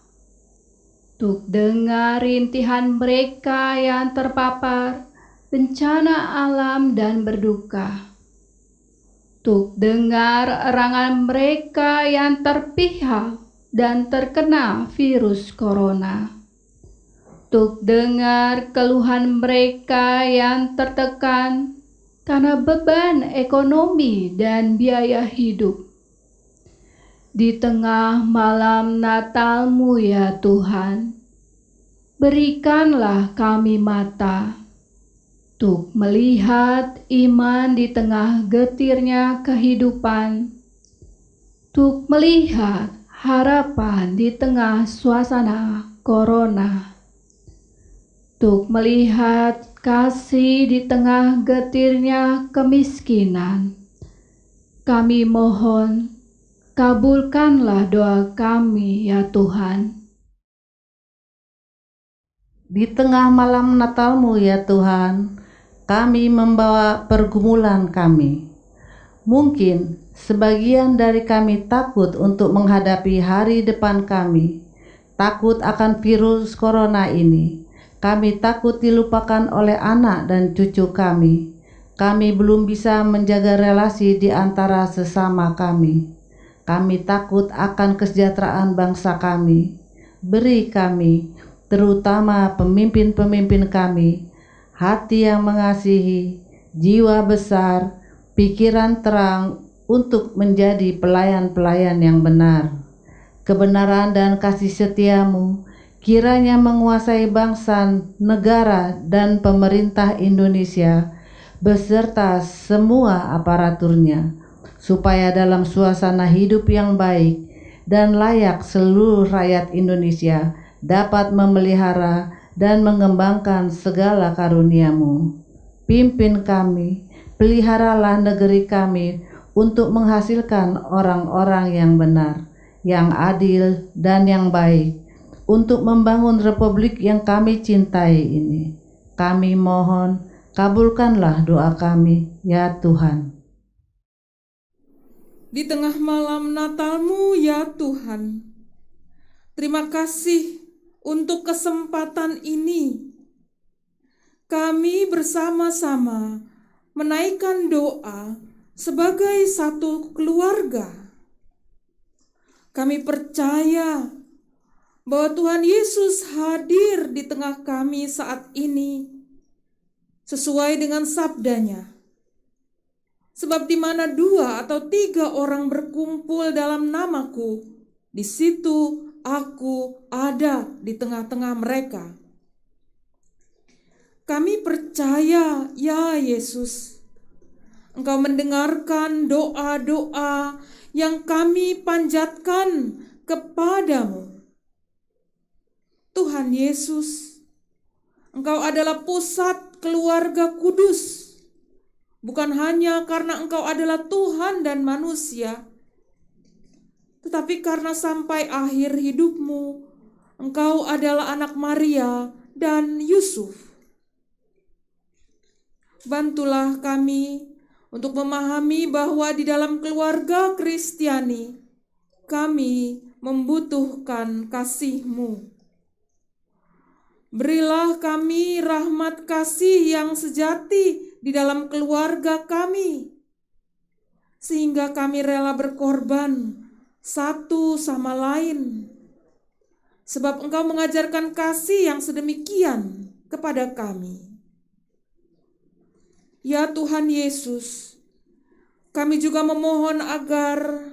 untuk dengar rintihan mereka yang terpapar bencana alam dan berduka, untuk dengar erangan mereka yang terpihak dan terkena virus corona, untuk dengar keluhan mereka yang tertekan karena beban ekonomi dan biaya hidup. Di tengah malam Natal-Mu ya Tuhan, berikanlah kami mata untuk melihat iman di tengah getirnya kehidupan, untuk melihat harapan di tengah suasana corona, untuk melihat kasih di tengah getirnya kemiskinan. Kami mohon, kabulkanlah doa kami ya Tuhan. Di tengah malam Natal-Mu ya Tuhan, kami membawa pergumulan kami. Mungkin sebagian dari kami takut untuk menghadapi hari depan kami, takut akan virus corona ini. Kami takut dilupakan oleh anak dan cucu kami. Kami belum bisa menjaga relasi di antara sesama kami. Kami takut akan kesejahteraan bangsa kami. Beri kami, terutama pemimpin-pemimpin kami, hati yang mengasihi, jiwa besar, pikiran terang untuk menjadi pelayan-pelayan yang benar. Kebenaran dan kasih setiamu kiranya menguasai bangsa, negara, dan pemerintah Indonesia beserta semua aparaturnya, supaya dalam suasana hidup yang baik dan layak seluruh rakyat Indonesia dapat memelihara dan mengembangkan segala karunia-Mu. Pimpin kami, peliharalah negeri kami untuk menghasilkan orang-orang yang benar, yang adil, dan yang baik, untuk membangun republik yang kami cintai ini. Kami mohon, kabulkanlah doa kami, ya Tuhan. Di tengah malam Natal-Mu ya Tuhan, terima kasih untuk kesempatan ini. Kami bersama-sama menaikkan doa sebagai satu keluarga. Kami percaya bahwa Tuhan Yesus hadir di tengah kami saat ini sesuai dengan sabdanya. Sebab di mana 2 atau 3 orang berkumpul dalam namaku, di situ aku ada di tengah-tengah mereka. Kami percaya, ya Yesus, Engkau mendengarkan doa-doa yang kami panjatkan kepadamu. Tuhan Yesus, Engkau adalah pusat keluarga kudus. Bukan hanya karena Engkau adalah Tuhan dan manusia, tetapi karena sampai akhir hidupmu, Engkau adalah anak Maria dan Yusuf. Bantulah kami untuk memahami bahwa di dalam keluarga Kristiani, kami membutuhkan kasih-Mu. Berilah kami rahmat kasih yang sejati di dalam keluarga kami, sehingga kami rela berkorban satu sama lain. Sebab Engkau mengajarkan kasih yang sedemikian kepada kami. Ya Tuhan Yesus, kami juga memohon agar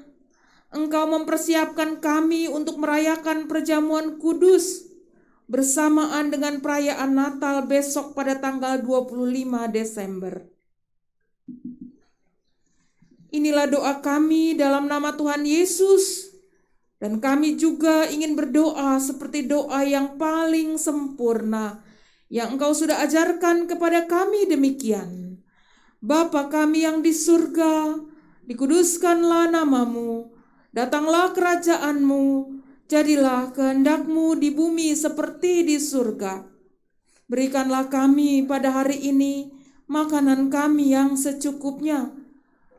Engkau mempersiapkan kami untuk merayakan perjamuan kudus bersamaan dengan perayaan Natal besok pada tanggal 25 Desember. Inilah doa kami dalam nama Tuhan Yesus, dan kami juga ingin berdoa seperti doa yang paling sempurna yang Engkau sudah ajarkan kepada kami demikian. Bapa kami yang di surga, dikuduskanlah namamu, datanglah kerajaanmu, jadilah kehendak-Mu di bumi seperti di surga. Berikanlah kami pada hari ini makanan kami yang secukupnya,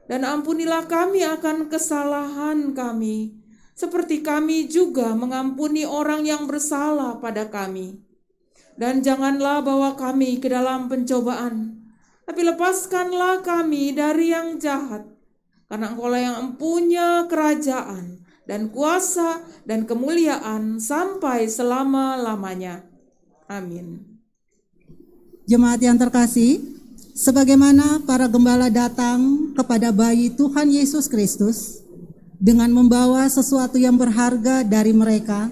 dan ampunilah kami akan kesalahan kami, seperti kami juga mengampuni orang yang bersalah pada kami. Dan janganlah bawa kami ke dalam pencobaan, tapi lepaskanlah kami dari yang jahat, karena Engkau-lah yang mempunyai kerajaan dan kuasa dan kemuliaan sampai selama-lamanya. Amin. Jemaat yang terkasih, sebagaimana para gembala datang kepada bayi Tuhan Yesus Kristus dengan membawa sesuatu yang berharga dari mereka,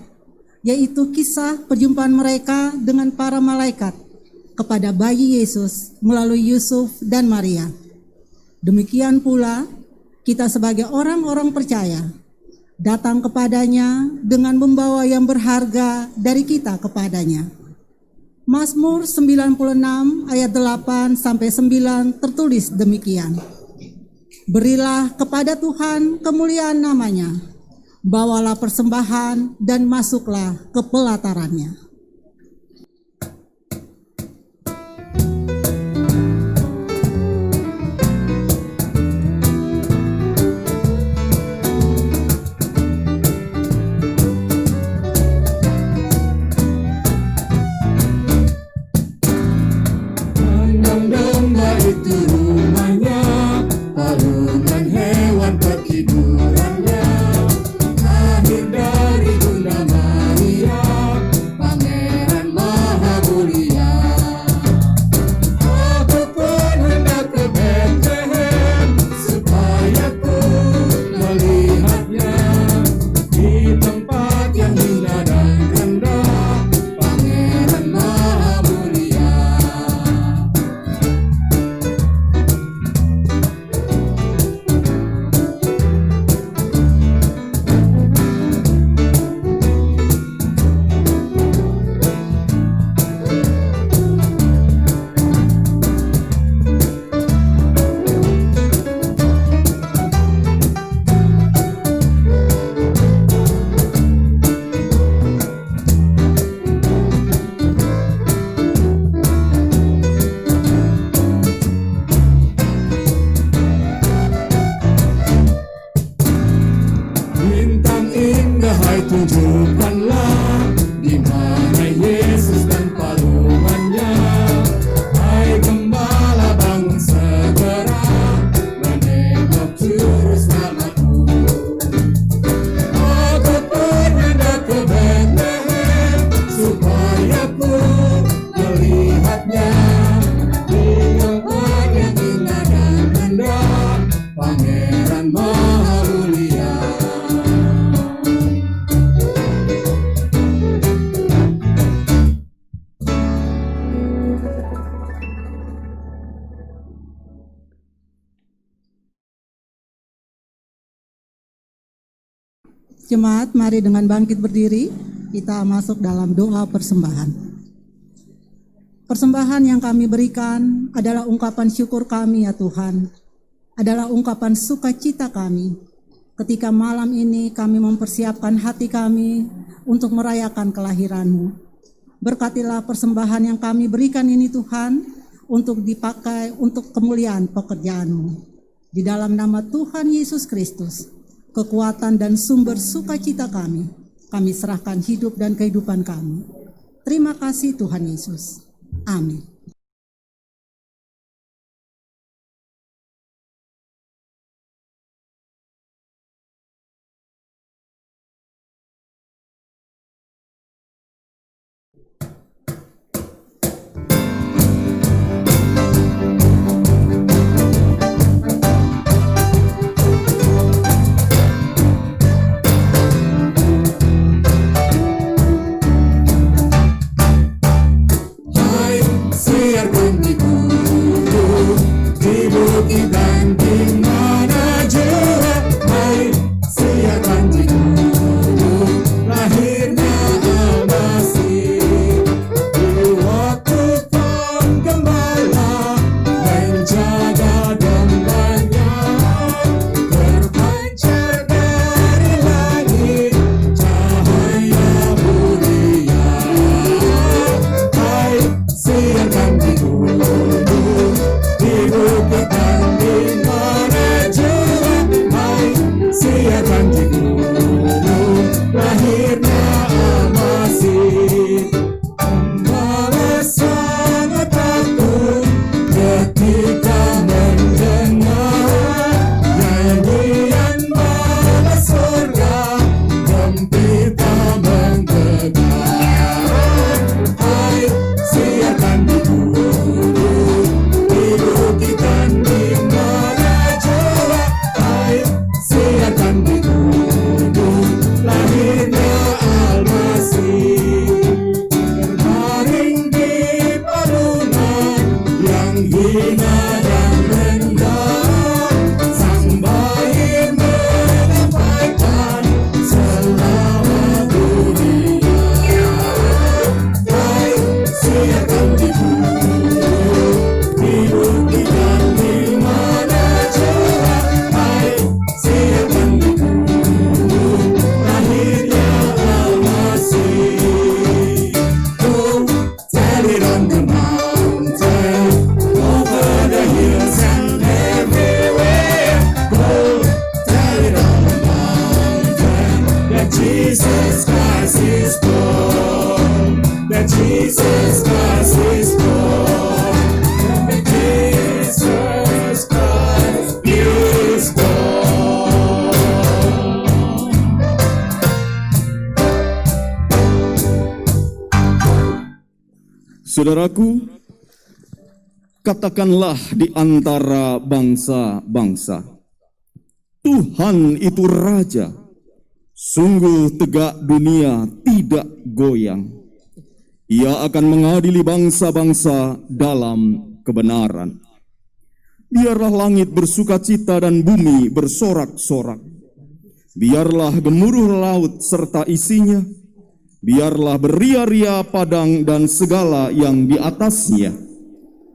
yaitu kisah perjumpaan mereka dengan para malaikat kepada bayi Yesus melalui Yusuf dan Maria. Demikian pula kita sebagai orang-orang percaya datang kepadanya dengan membawa yang berharga dari kita kepadanya. Mazmur 96 ayat 8 sampai 9 tertulis demikian. Berilah kepada Tuhan kemuliaan namanya, bawalah persembahan dan masuklah ke pelatarannya. Jemaat, mari dengan bangkit berdiri, kita masuk dalam doa persembahan. Persembahan yang kami berikan adalah ungkapan syukur kami ya Tuhan, adalah ungkapan sukacita kami ketika malam ini kami mempersiapkan hati kami untuk merayakan kelahiran-Mu. Berkatilah persembahan yang kami berikan ini Tuhan, untuk dipakai untuk kemuliaan pekerjaan-Mu. Di dalam nama Tuhan Yesus Kristus, kekuatan dan sumber sukacita kami serahkan hidup dan kehidupan kami. Terima kasih Tuhan Yesus. Amin. Saudaraku, katakanlah di antara bangsa-bangsa, Tuhan itu Raja, sungguh tegak dunia tidak goyang. Ia akan mengadili bangsa-bangsa dalam kebenaran. Biarlah langit bersukacita dan bumi bersorak-sorak. Biarlah gemuruh laut serta isinya. Biarlah beria-ria padang dan segala yang di atasnya.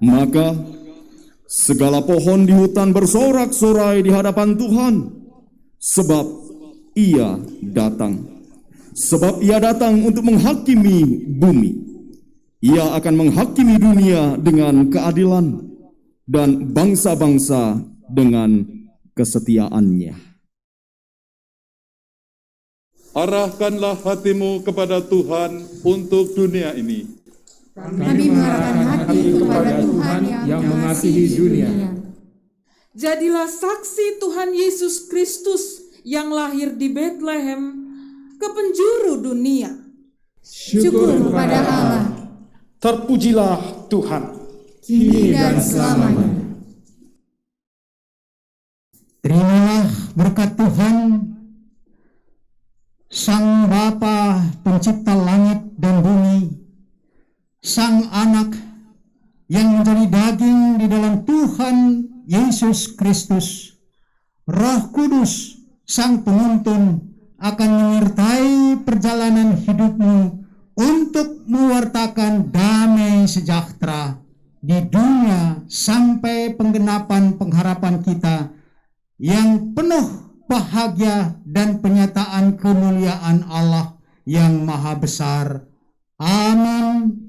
Maka segala pohon di hutan bersorak-sorai di hadapan Tuhan, sebab Ia datang. Sebab Ia datang untuk menghakimi bumi. Ia akan menghakimi dunia dengan keadilan dan bangsa-bangsa dengan kesetiaannya. Arahkanlah hatimu kepada Tuhan untuk dunia ini. Kami mengarahkan hati kepada Tuhan yang mengasihi dunia. Jadilah saksi Tuhan Yesus Kristus yang lahir di Bethlehem ke penjuru dunia. Syukur kepada Allah. Terpujilah Tuhan kini dan selamanya. Terimalah berkat Tuhan, Sang Bapa pencipta langit dan bumi, Sang Anak yang menjadi daging di dalam Tuhan Yesus Kristus, Roh Kudus, Sang Penuntun akan menyertai perjalanan hidupmu untuk mewartakan damai sejahtera di dunia sampai penggenapan pengharapan kita yang penuh bahagia dan penyataan kemuliaan Allah yang maha besar. Amin.